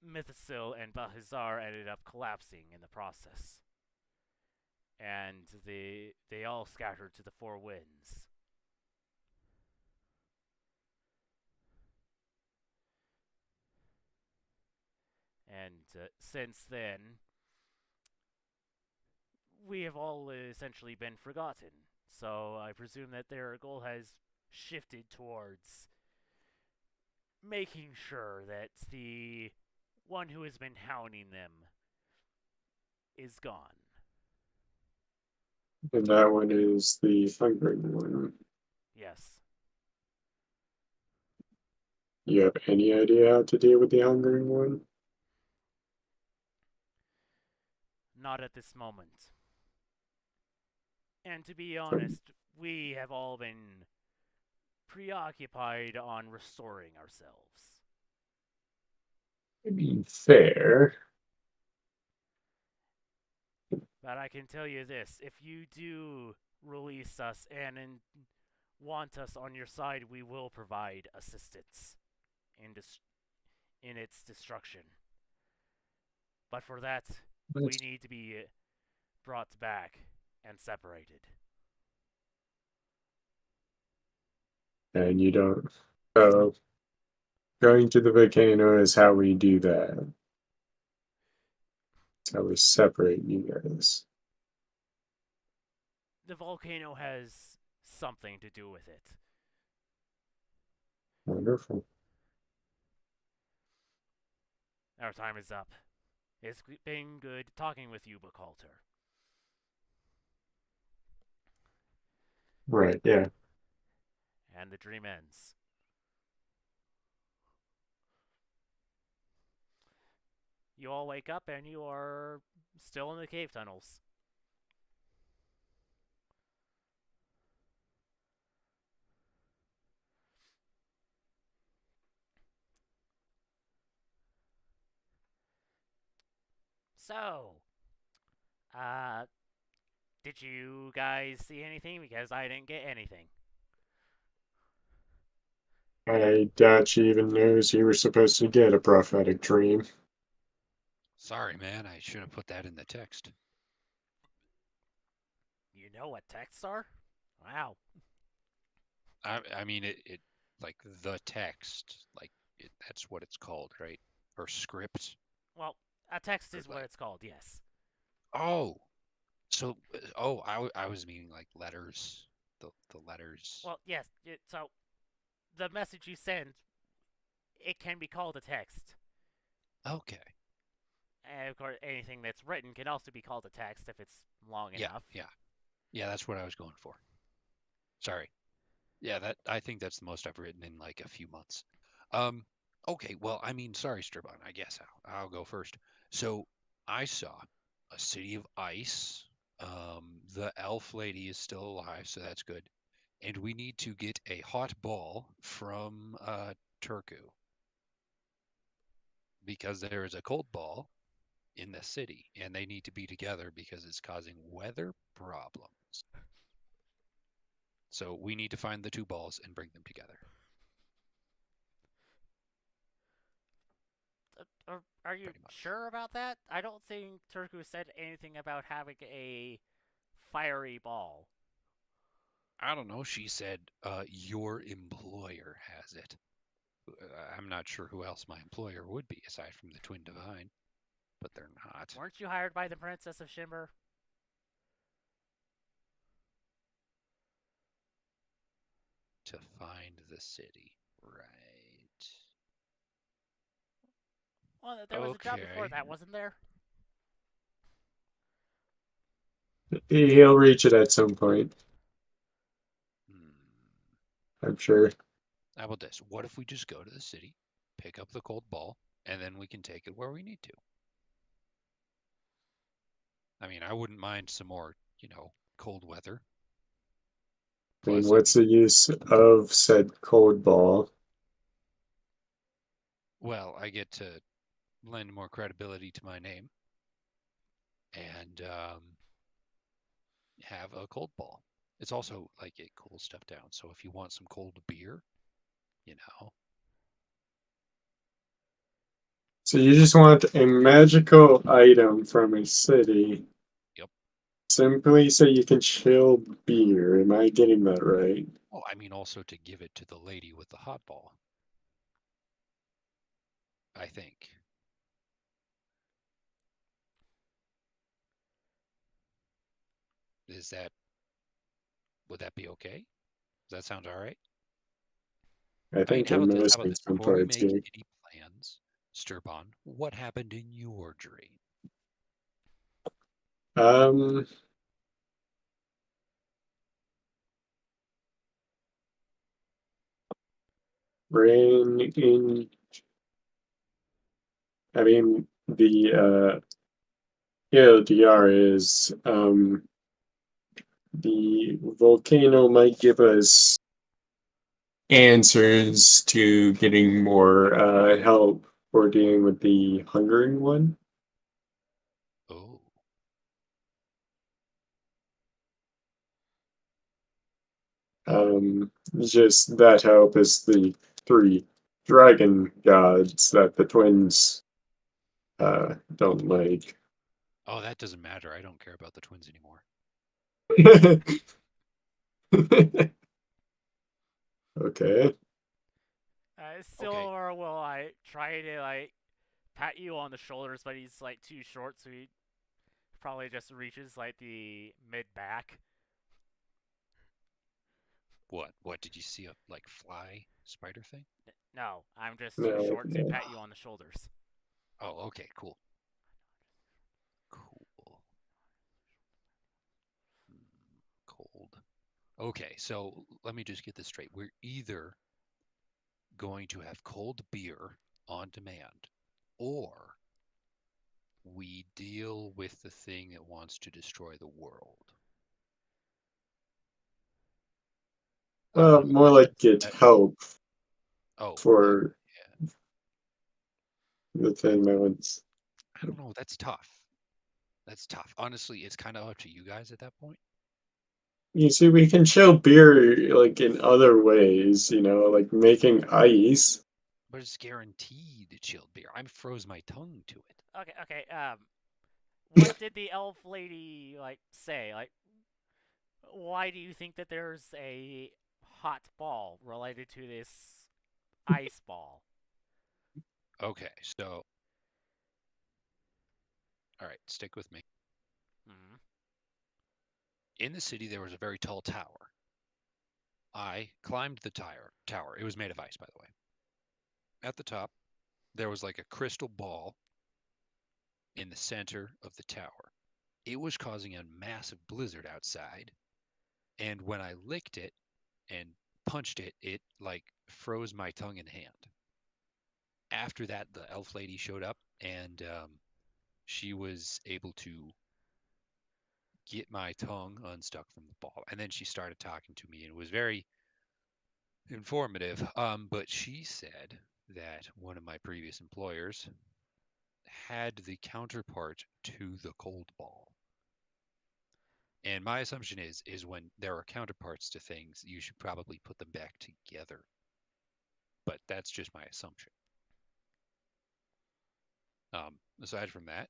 Speaker 1: Mythosil and Bahizar ended up collapsing in the process. And they all scattered to the four winds. And since then, we have all essentially been forgotten. So I presume that their goal has shifted towards making sure that the one who has been hounding them is gone.
Speaker 3: And that one is the hungry one.
Speaker 1: Yes.
Speaker 3: You have any idea how to deal with the hungry one?
Speaker 1: Not at this moment. And to be honest, we have all been preoccupied on restoring ourselves.
Speaker 3: I mean, fair.
Speaker 1: But I can tell you this, if you do release us and want us on your side, we will provide assistance in its destruction. But for that, we need to be brought back and separated.
Speaker 3: And you don't. So, going to the volcano is how we do that. It's how we separate you guys.
Speaker 1: The volcano has something to do with it.
Speaker 3: Wonderful.
Speaker 1: Our time is up. It's been good talking with you, Buckalter.
Speaker 3: Right, yeah.
Speaker 1: And the dream ends. You all wake up and you are still in the cave tunnels. So, uh, did you guys see anything? Because I didn't get anything.
Speaker 3: I doubt she even knows you were supposed to get a prophetic dream.
Speaker 2: Sorry, man. I should have put that in the text.
Speaker 1: You know what texts are? Wow.
Speaker 2: I mean, it like the text, like that's what it's called, right? or script?
Speaker 1: Well, a text
Speaker 2: Or
Speaker 1: is what
Speaker 2: like,
Speaker 1: it's called. Yes.
Speaker 2: oh, so I was meaning like letters. The letters.
Speaker 1: Well, yes. So the message you send, it can be called a text.
Speaker 2: Okay.
Speaker 1: And of course, anything that's written can also be called a text if it's long
Speaker 2: Yeah,
Speaker 1: enough.
Speaker 2: yeah, yeah. That's what I was going for. Sorry. Yeah, that I think that's the most I've written in like a few months. Um, okay, well, I mean, sorry, Strabon, I guess I'll go first. So I saw a city of ice. The elf lady is still alive, so that's good. And we need to get a hot ball from Turku because there is a cold ball in the city, and they need to be together because it's causing weather problems. So we need to find the two balls and bring them together,
Speaker 1: Are you
Speaker 2: pretty much.
Speaker 1: sure about that? I don't think Turku said anything about having a fiery ball.
Speaker 2: I don't know. She said, your employer has it. I'm not sure who else my employer would be aside from the Twin Divine, but they're not.
Speaker 1: Weren't you hired by the Princess of Shimmer?
Speaker 2: To find the city. Right.
Speaker 1: Well, there was a job before
Speaker 2: Okay.
Speaker 1: that, wasn't there?
Speaker 3: He'll reach it at some point,
Speaker 2: Hmm.
Speaker 3: I'm sure.
Speaker 2: How about this? What if we just go to the city, pick up the cold ball, and then we can take it where we need to? I mean, I wouldn't mind some more, cold weather.
Speaker 3: I mean,
Speaker 2: Plus, I
Speaker 3: what's
Speaker 2: mean,
Speaker 3: the use of said cold ball?
Speaker 2: well, I get to lend more credibility to my name and have a cold ball. It's also like it cools stuff down. So if you want some cold beer, you know,
Speaker 3: So you just want a magical item from a city
Speaker 2: yep.
Speaker 3: simply so you can chill beer. Am I getting that right?
Speaker 2: Oh, I mean also to give it to the lady with the hot ball, I think. Is that would that be okay? Does that sound all right?
Speaker 3: I
Speaker 2: I mean,
Speaker 3: think
Speaker 2: how
Speaker 3: I'm
Speaker 2: about this? How about
Speaker 3: missing
Speaker 2: this?
Speaker 3: some
Speaker 2: Before we
Speaker 3: parts
Speaker 2: make
Speaker 3: here.
Speaker 2: any plans, Sturban, what happened in your dream?
Speaker 3: Um, Rain in, I mean, the DR is the volcano might give us answers to getting more help for dealing with the hungering one.
Speaker 2: Oh,
Speaker 3: Just that help is the three dragon gods that the twins don't like.
Speaker 2: oh, that doesn't matter. I don't care about the twins anymore.
Speaker 3: Okay.
Speaker 2: Okay,
Speaker 1: Silver will try to pat you on the shoulders, but he's too short, so he probably just reaches the mid back.
Speaker 2: what? What did you see a like fly spider thing?
Speaker 1: No, I'm just too
Speaker 3: No,
Speaker 1: short to
Speaker 3: no.
Speaker 1: pat you on the shoulders.
Speaker 2: Oh, okay, cool. Cool. Cold. Okay, so let me just get this straight. We're either going to have cold beer on demand, or we deal with the thing that wants to destroy the world. I don't
Speaker 3: Well,
Speaker 2: know.
Speaker 3: more like get
Speaker 2: That,
Speaker 3: help
Speaker 2: oh, well,
Speaker 3: for
Speaker 2: yeah.
Speaker 3: the thing that was.
Speaker 2: I don't know. That's tough. That's tough. Honestly, it's kind of up to you guys at that point.
Speaker 3: You see, we can chill beer like in other ways, like making ice.
Speaker 2: But it's guaranteed chilled beer. I froze my tongue to it.
Speaker 1: Okay, okay. What did the elf lady say? Why do you think that there's a hot ball related to this ice ball?
Speaker 2: Okay, so all right, stick with me.
Speaker 1: Mm-hmm.
Speaker 2: In the city, there was a very tall tower. I climbed the tower. It was made of ice, by the way. At the top, there was like a crystal ball in the center of the tower. It was causing a massive blizzard outside, and when I licked it and punched it, it like froze my tongue and hand. After that, the elf lady showed up, and she was able to get my tongue unstuck from the ball. And then she started talking to me, and it was very informative. But she said that one of my previous employers had the counterpart to the cold ball. And my assumption is when there are counterparts to things, you should probably put them back together. But that's just my assumption. Aside from that,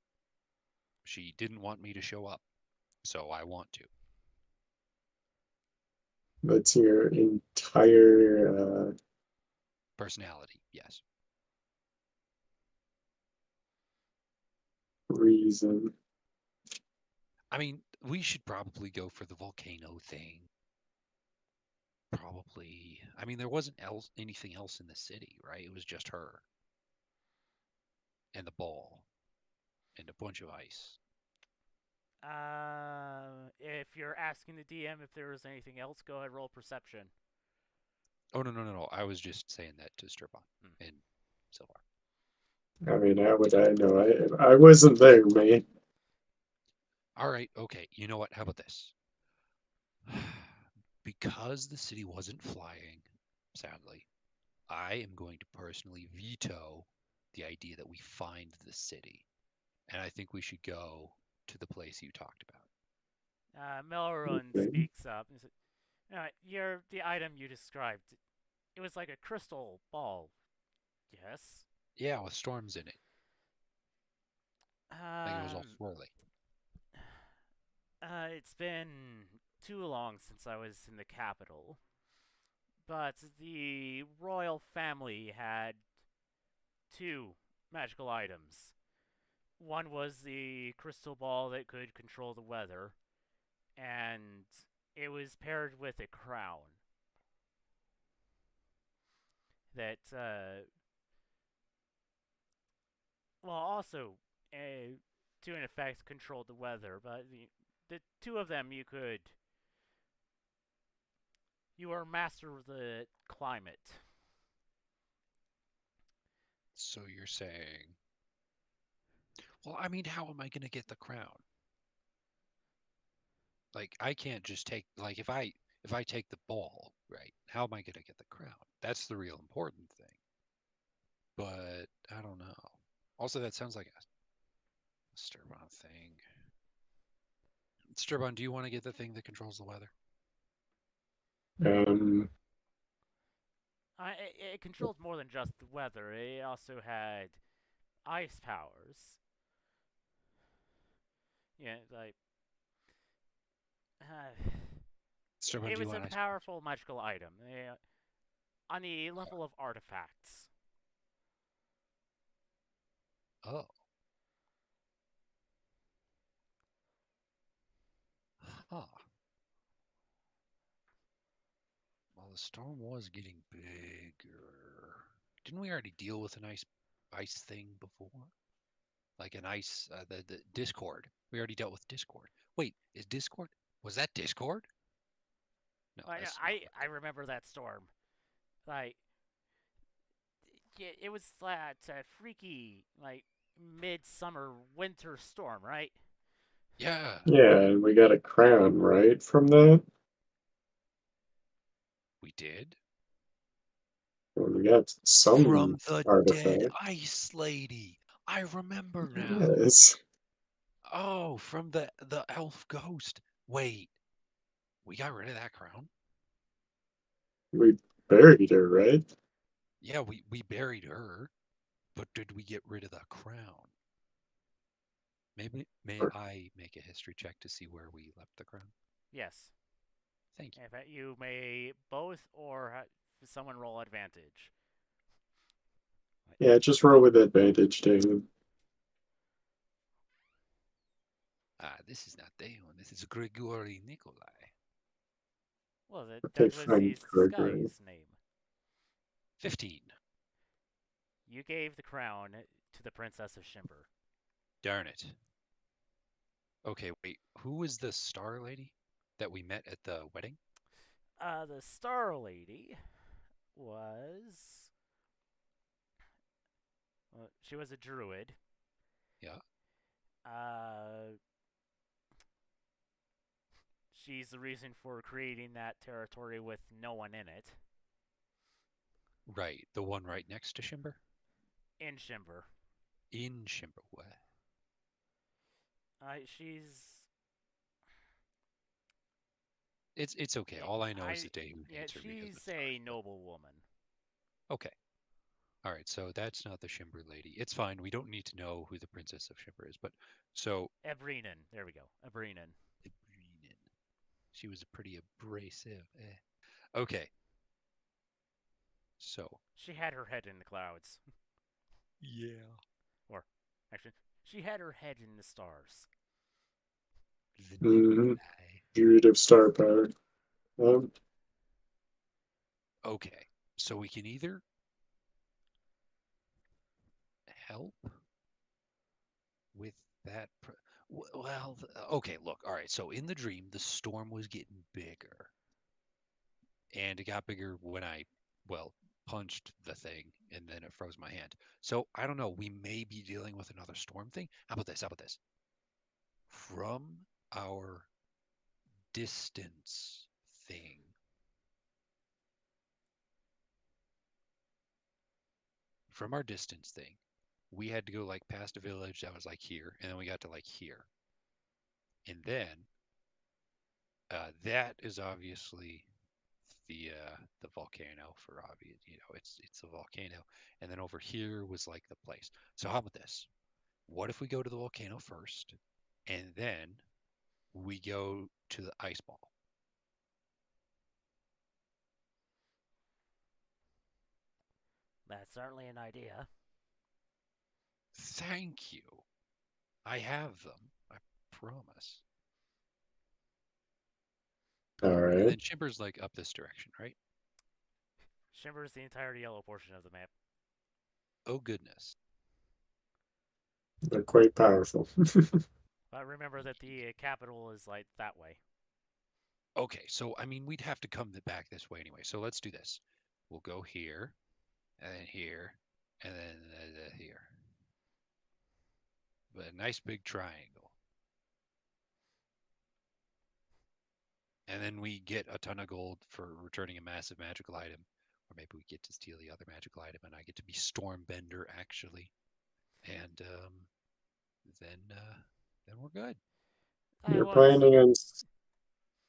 Speaker 2: she didn't want me to show up, so I want to.
Speaker 3: That's your entire
Speaker 2: Personality, yes.
Speaker 3: reason.
Speaker 2: I mean, we should probably go for the volcano thing. Probably. I mean, there wasn't anything else in the city, right? It was just her and the ball and a bunch of ice.
Speaker 1: If you're asking the DM if there was anything else, go ahead, roll perception.
Speaker 2: Oh no, no, no, no. I was just saying that to Sturban
Speaker 1: Hmm.
Speaker 2: and Silvar.
Speaker 3: I mean, how would I know? I wasn't there, man.
Speaker 2: All right, okay. You know what? How about this? Because the city wasn't flying, sadly, I am going to personally veto the idea that we find the city. And I think we should go to the place you talked about.
Speaker 1: Melrun
Speaker 3: Okay.
Speaker 1: speaks up and says, the item you described. It was like a crystal ball. Yes.
Speaker 2: Yeah, with storms in it. Like it was all
Speaker 1: Um,
Speaker 2: swirly.
Speaker 1: it's been too long since I was in the capital, but the royal family had two magical items. One was the crystal ball that could control the weather, and it was paired with a crown that, also, to an effect, controlled the weather. But the two of them, you are master of the climate.
Speaker 2: So you're saying, well, I mean, how am I going to get the crown? Like I can't just take like if I take the ball, right? How am I going to get the crown? That's the real important thing. But I don't know. Also, that sounds like a Sturban thing. Sturban, do you want to get the thing that controls the weather?
Speaker 3: Um,
Speaker 1: It controlled more than just the weather. It also had ice powers. Yeah, like uh,
Speaker 2: Sturban,
Speaker 1: it
Speaker 2: do you
Speaker 1: was a
Speaker 2: want ice?
Speaker 1: powerful magical item on the level of artifacts.
Speaker 2: Oh, huh. Well, the storm was getting bigger. Didn't we already deal with an ice thing before? Like an ice, the Discord. We already dealt with Discord. Wait, is Discord? Was that Discord? No,
Speaker 1: Like
Speaker 2: that's not
Speaker 1: I
Speaker 2: right.
Speaker 1: remember that storm. Like it was that freaky like midsummer winter storm, right?
Speaker 2: Yeah,
Speaker 3: yeah, and we got a crown, right, from that?
Speaker 2: we did.
Speaker 3: Well, we got
Speaker 2: From
Speaker 3: some
Speaker 2: the dead
Speaker 3: artifact.
Speaker 2: ice lady. I remember now.
Speaker 3: Yes.
Speaker 2: Oh, from the elf ghost. Wait, we got rid of that crown?
Speaker 3: We buried her, right?
Speaker 2: Yeah, we buried her, but did we get rid of the crown? Maybe may
Speaker 3: Or,
Speaker 2: I make a history check to see where we left the crown?
Speaker 1: Yes.
Speaker 2: Thank you.
Speaker 1: In fact, you may both or someone roll advantage.
Speaker 3: Yeah, just roll with advantage, David.
Speaker 2: This is not Deon. This is Grigory Nikolai.
Speaker 1: Well, that
Speaker 3: Okay,
Speaker 1: that was
Speaker 3: fine,
Speaker 1: his
Speaker 3: Gregory.
Speaker 1: disguise name.
Speaker 2: 15.
Speaker 1: You gave the crown to the Princess of Shimber.
Speaker 2: Darn it. Okay, wait. Who was the star lady that we met at the wedding?
Speaker 1: The Star Lady was. She was a druid.
Speaker 2: Yeah.
Speaker 1: Uh, she's the reason for creating that territory with no one in it.
Speaker 2: Right. The one right next to Shimber?
Speaker 1: In Shimber.
Speaker 2: In Shimber. What?
Speaker 1: She's.
Speaker 2: It's okay. All I know is the day who
Speaker 1: Yeah,
Speaker 2: hates her because of
Speaker 1: she's
Speaker 2: stars.
Speaker 1: a noble woman.
Speaker 2: Okay. All right. So that's not the Shimber lady. It's fine. We don't need to know who the Princess of Shimber is. But so
Speaker 1: Ebrinen. There we go. Ebrinen.
Speaker 2: Ibrinen. She was pretty abrasive. Okay. So
Speaker 1: She had her head in the clouds.
Speaker 2: yeah,
Speaker 1: Or, actually, she had her head in the stars.
Speaker 2: the
Speaker 3: Mm-hmm.
Speaker 2: Nikolai.
Speaker 3: Druid of Star Power. Um,
Speaker 2: Okay. So we can either help with that. Well, okay, look. All right. So in the dream, the storm was getting bigger. And it got bigger when I, well, punched the thing and then it froze my hand. So I don't know. We may be dealing with another storm thing. How about this? How about this? From our distance thing, from our distance thing, we had to go like past a village that was like here, and then we got to like here. And then that is obviously the volcano for obvious, it's a volcano. And then over here was like the place. So how about this? What if we go to the volcano first, and then we go to the ice ball?
Speaker 1: That's certainly an idea.
Speaker 2: Thank you. I have them. I promise.
Speaker 3: all
Speaker 2: And
Speaker 3: right.
Speaker 2: then Chimber's like up this direction, right?
Speaker 1: Shimber's the entire yellow portion of the map.
Speaker 2: Oh goodness.
Speaker 3: They're quite powerful.
Speaker 1: But remember that the capital is like that way.
Speaker 2: Okay, so I mean we'd have to come back this way anyway. So let's do this. We'll go here, and then here, and then here. But a nice big triangle. And then we get a ton of gold for returning a massive magical item. Or maybe we get to steal the other magical item and I get to be Stormbender actually. And then we're good.
Speaker 1: I
Speaker 3: You're
Speaker 1: want.
Speaker 3: planning on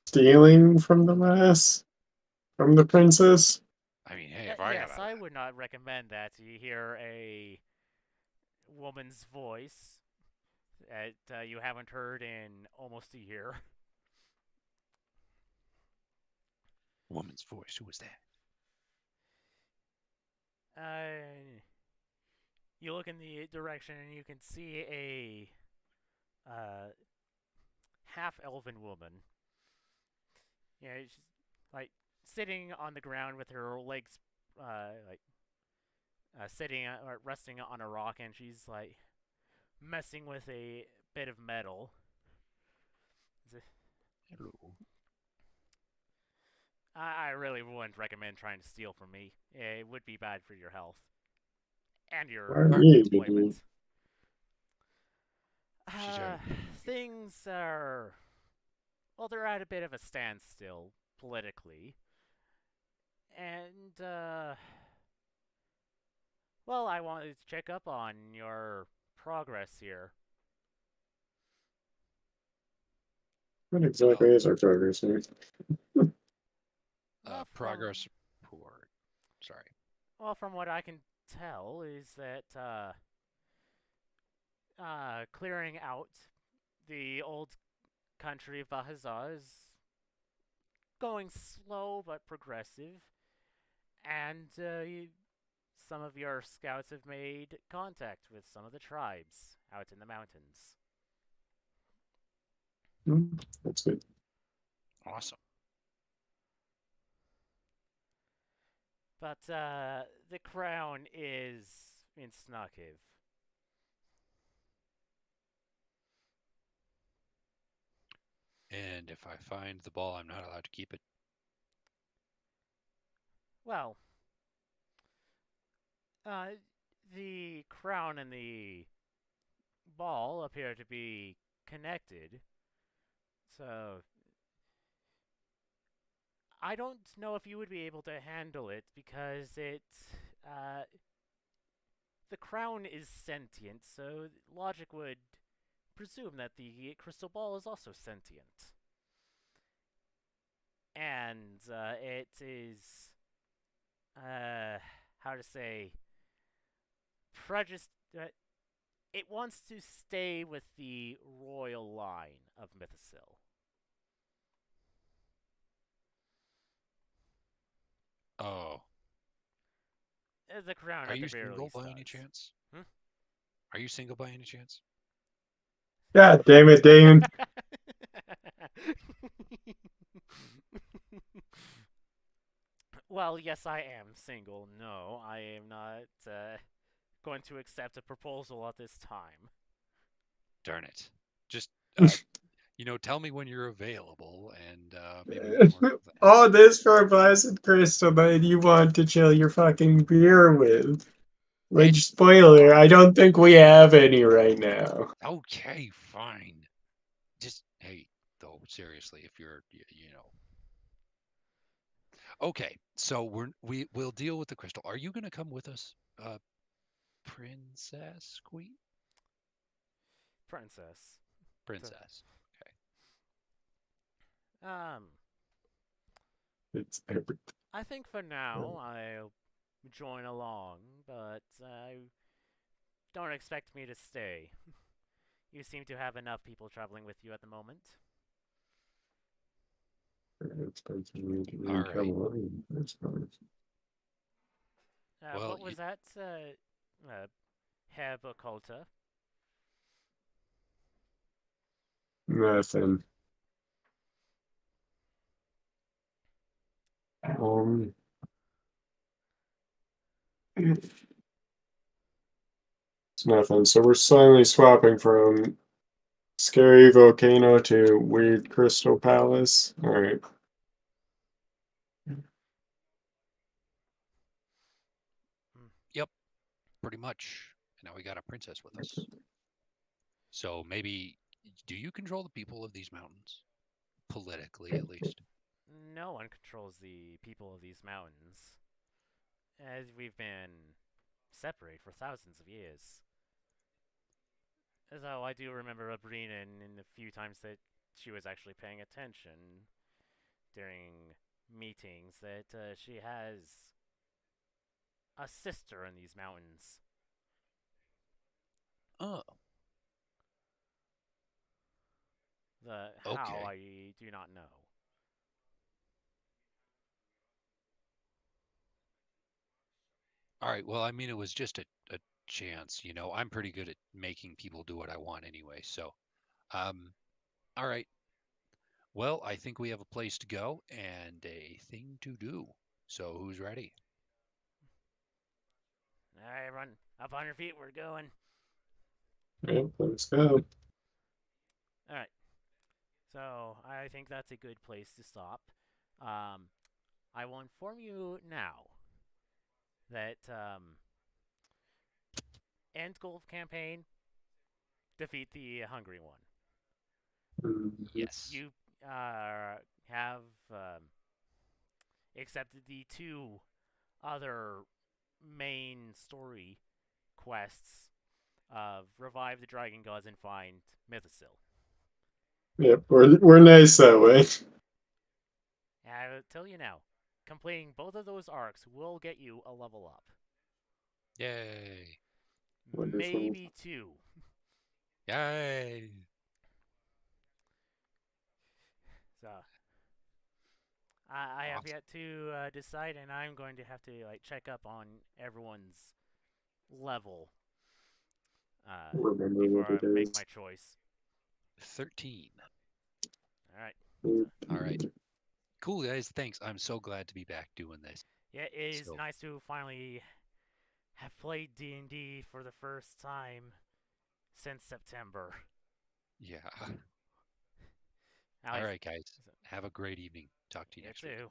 Speaker 3: stealing from from the princess?
Speaker 2: I mean, hey, if I got
Speaker 1: Yes,
Speaker 2: a
Speaker 1: I would not recommend that you hear a woman's voice that you haven't heard in almost a year.
Speaker 2: woman's voice, who was that?
Speaker 1: You look in the direction and you can see a half elven woman. You know, she's like sitting on the ground with her legs like sitting or resting on a rock, and she's like messing with a bit of metal.
Speaker 2: Hello.
Speaker 1: I really wouldn't recommend trying to steal from me. It would be bad for your health and
Speaker 3: Why
Speaker 1: your
Speaker 3: are
Speaker 2: Alright,
Speaker 3: you eating me?
Speaker 1: employment.
Speaker 2: she's
Speaker 1: Uh,
Speaker 2: already
Speaker 1: things are, well, they're at a bit of a standstill politically. And, well, I wanted to check up on your progress here.
Speaker 3: What
Speaker 2: Oh,
Speaker 3: exactly is our progress here?
Speaker 1: Well,
Speaker 2: progress report. Sorry.
Speaker 1: from what I can tell is that, clearing out the old country of Bahazar is going slow but progressive, and some of your scouts have made contact with some of the tribes out in the mountains.
Speaker 3: That's good.
Speaker 2: Awesome.
Speaker 1: But the crown is in Snukiv.
Speaker 2: And if I find the ball, I'm not allowed to keep it.
Speaker 1: Well, uh, the crown and the ball appear to be connected, so I don't know if you would be able to handle it because uh, the crown is sentient, so logic would presume that the crystal ball is also sentient. And it is, how to say, prejudice. It wants to stay with the royal line of Mythosil.
Speaker 2: Oh,
Speaker 1: The crown,
Speaker 2: are
Speaker 1: at
Speaker 2: you
Speaker 1: the very
Speaker 2: single
Speaker 1: least,
Speaker 2: by any
Speaker 1: does.
Speaker 2: chance?
Speaker 1: Hmm?
Speaker 2: Are you single by any chance?
Speaker 3: God damn it, Damon.
Speaker 1: Well, yes, I am single. No, I am not going to accept a proposal at this time.
Speaker 2: Darn it. Just, tell me when you're available, and maybe we can work something out.
Speaker 3: All this for a Blessed Crystal that you want to chill your fucking beer with.
Speaker 2: It's
Speaker 3: Which, spoiler, I
Speaker 2: fine.
Speaker 3: don't think we have any right now.
Speaker 2: Okay, fine. Just, hey, though, seriously, if you're. Okay, so we'll deal with the crystal. Are you gonna come with us, princess, queen,
Speaker 1: Princess. So,
Speaker 2: princess? Okay.
Speaker 1: um,
Speaker 3: It's everything.
Speaker 1: I think for now I'll join along, but don't expect me to stay. You seem to have enough people traveling with you at the moment.
Speaker 3: It's basically
Speaker 2: All
Speaker 3: to come
Speaker 2: right.
Speaker 3: along, I suppose.
Speaker 2: Well,
Speaker 1: What was that? Herb Occulta?
Speaker 3: Nothing. Um, it's nothing. So we're slowly swapping from Scary Volcano to Weird Crystal Palace. Alright.
Speaker 1: Mm.
Speaker 2: yep, pretty much. Now we got a princess with us. So maybe, do you control the people of these mountains? Politically, at least.
Speaker 1: No one controls the people of these mountains, as we've been separated for thousands of years. Though I do remember Abrina in the few times that she was actually paying attention during meetings that she has a sister in these mountains.
Speaker 2: Oh,
Speaker 1: The how
Speaker 2: okay.
Speaker 1: I do not know.
Speaker 2: All right. Well, I mean, it was just a chance. I'm pretty good at making people do what I want anyway. So, um, all right. Well, I think we have a place to go and a thing to do. So, who's ready?
Speaker 1: All right, run up on your feet. We're going.
Speaker 3: Yep, let's go.
Speaker 1: All right. So I think that's a good place to stop. Um, I will inform you now that end goal of campaign, defeat the hungry one.
Speaker 3: Mhm.
Speaker 2: Yes.
Speaker 1: You have accepted the two other main story quests of revive the dragon gods and find Mythosil.
Speaker 3: Yep, we're nice that way.
Speaker 1: And I will tell you now, completing both of those arcs will get you a level up.
Speaker 2: Yay.
Speaker 3: Wonderful.
Speaker 1: Maybe two.
Speaker 2: Yay.
Speaker 1: So I have
Speaker 2: Awesome.
Speaker 1: yet to decide, and I'm going to have to like check up on everyone's level
Speaker 3: Remember
Speaker 1: before
Speaker 3: what
Speaker 1: I
Speaker 3: it
Speaker 1: make
Speaker 3: is.
Speaker 1: my choice.
Speaker 2: 13.
Speaker 1: All right. So,
Speaker 2: All right. Cool, guys. Thanks. I'm so glad to be back doing this.
Speaker 1: yeah, it is
Speaker 2: So,
Speaker 1: nice to finally have played D&D for the first time since September.
Speaker 2: yeah.
Speaker 1: At
Speaker 2: All
Speaker 1: least,
Speaker 2: right, guys. Have a great evening. Talk to you
Speaker 1: you
Speaker 2: next week.
Speaker 1: too.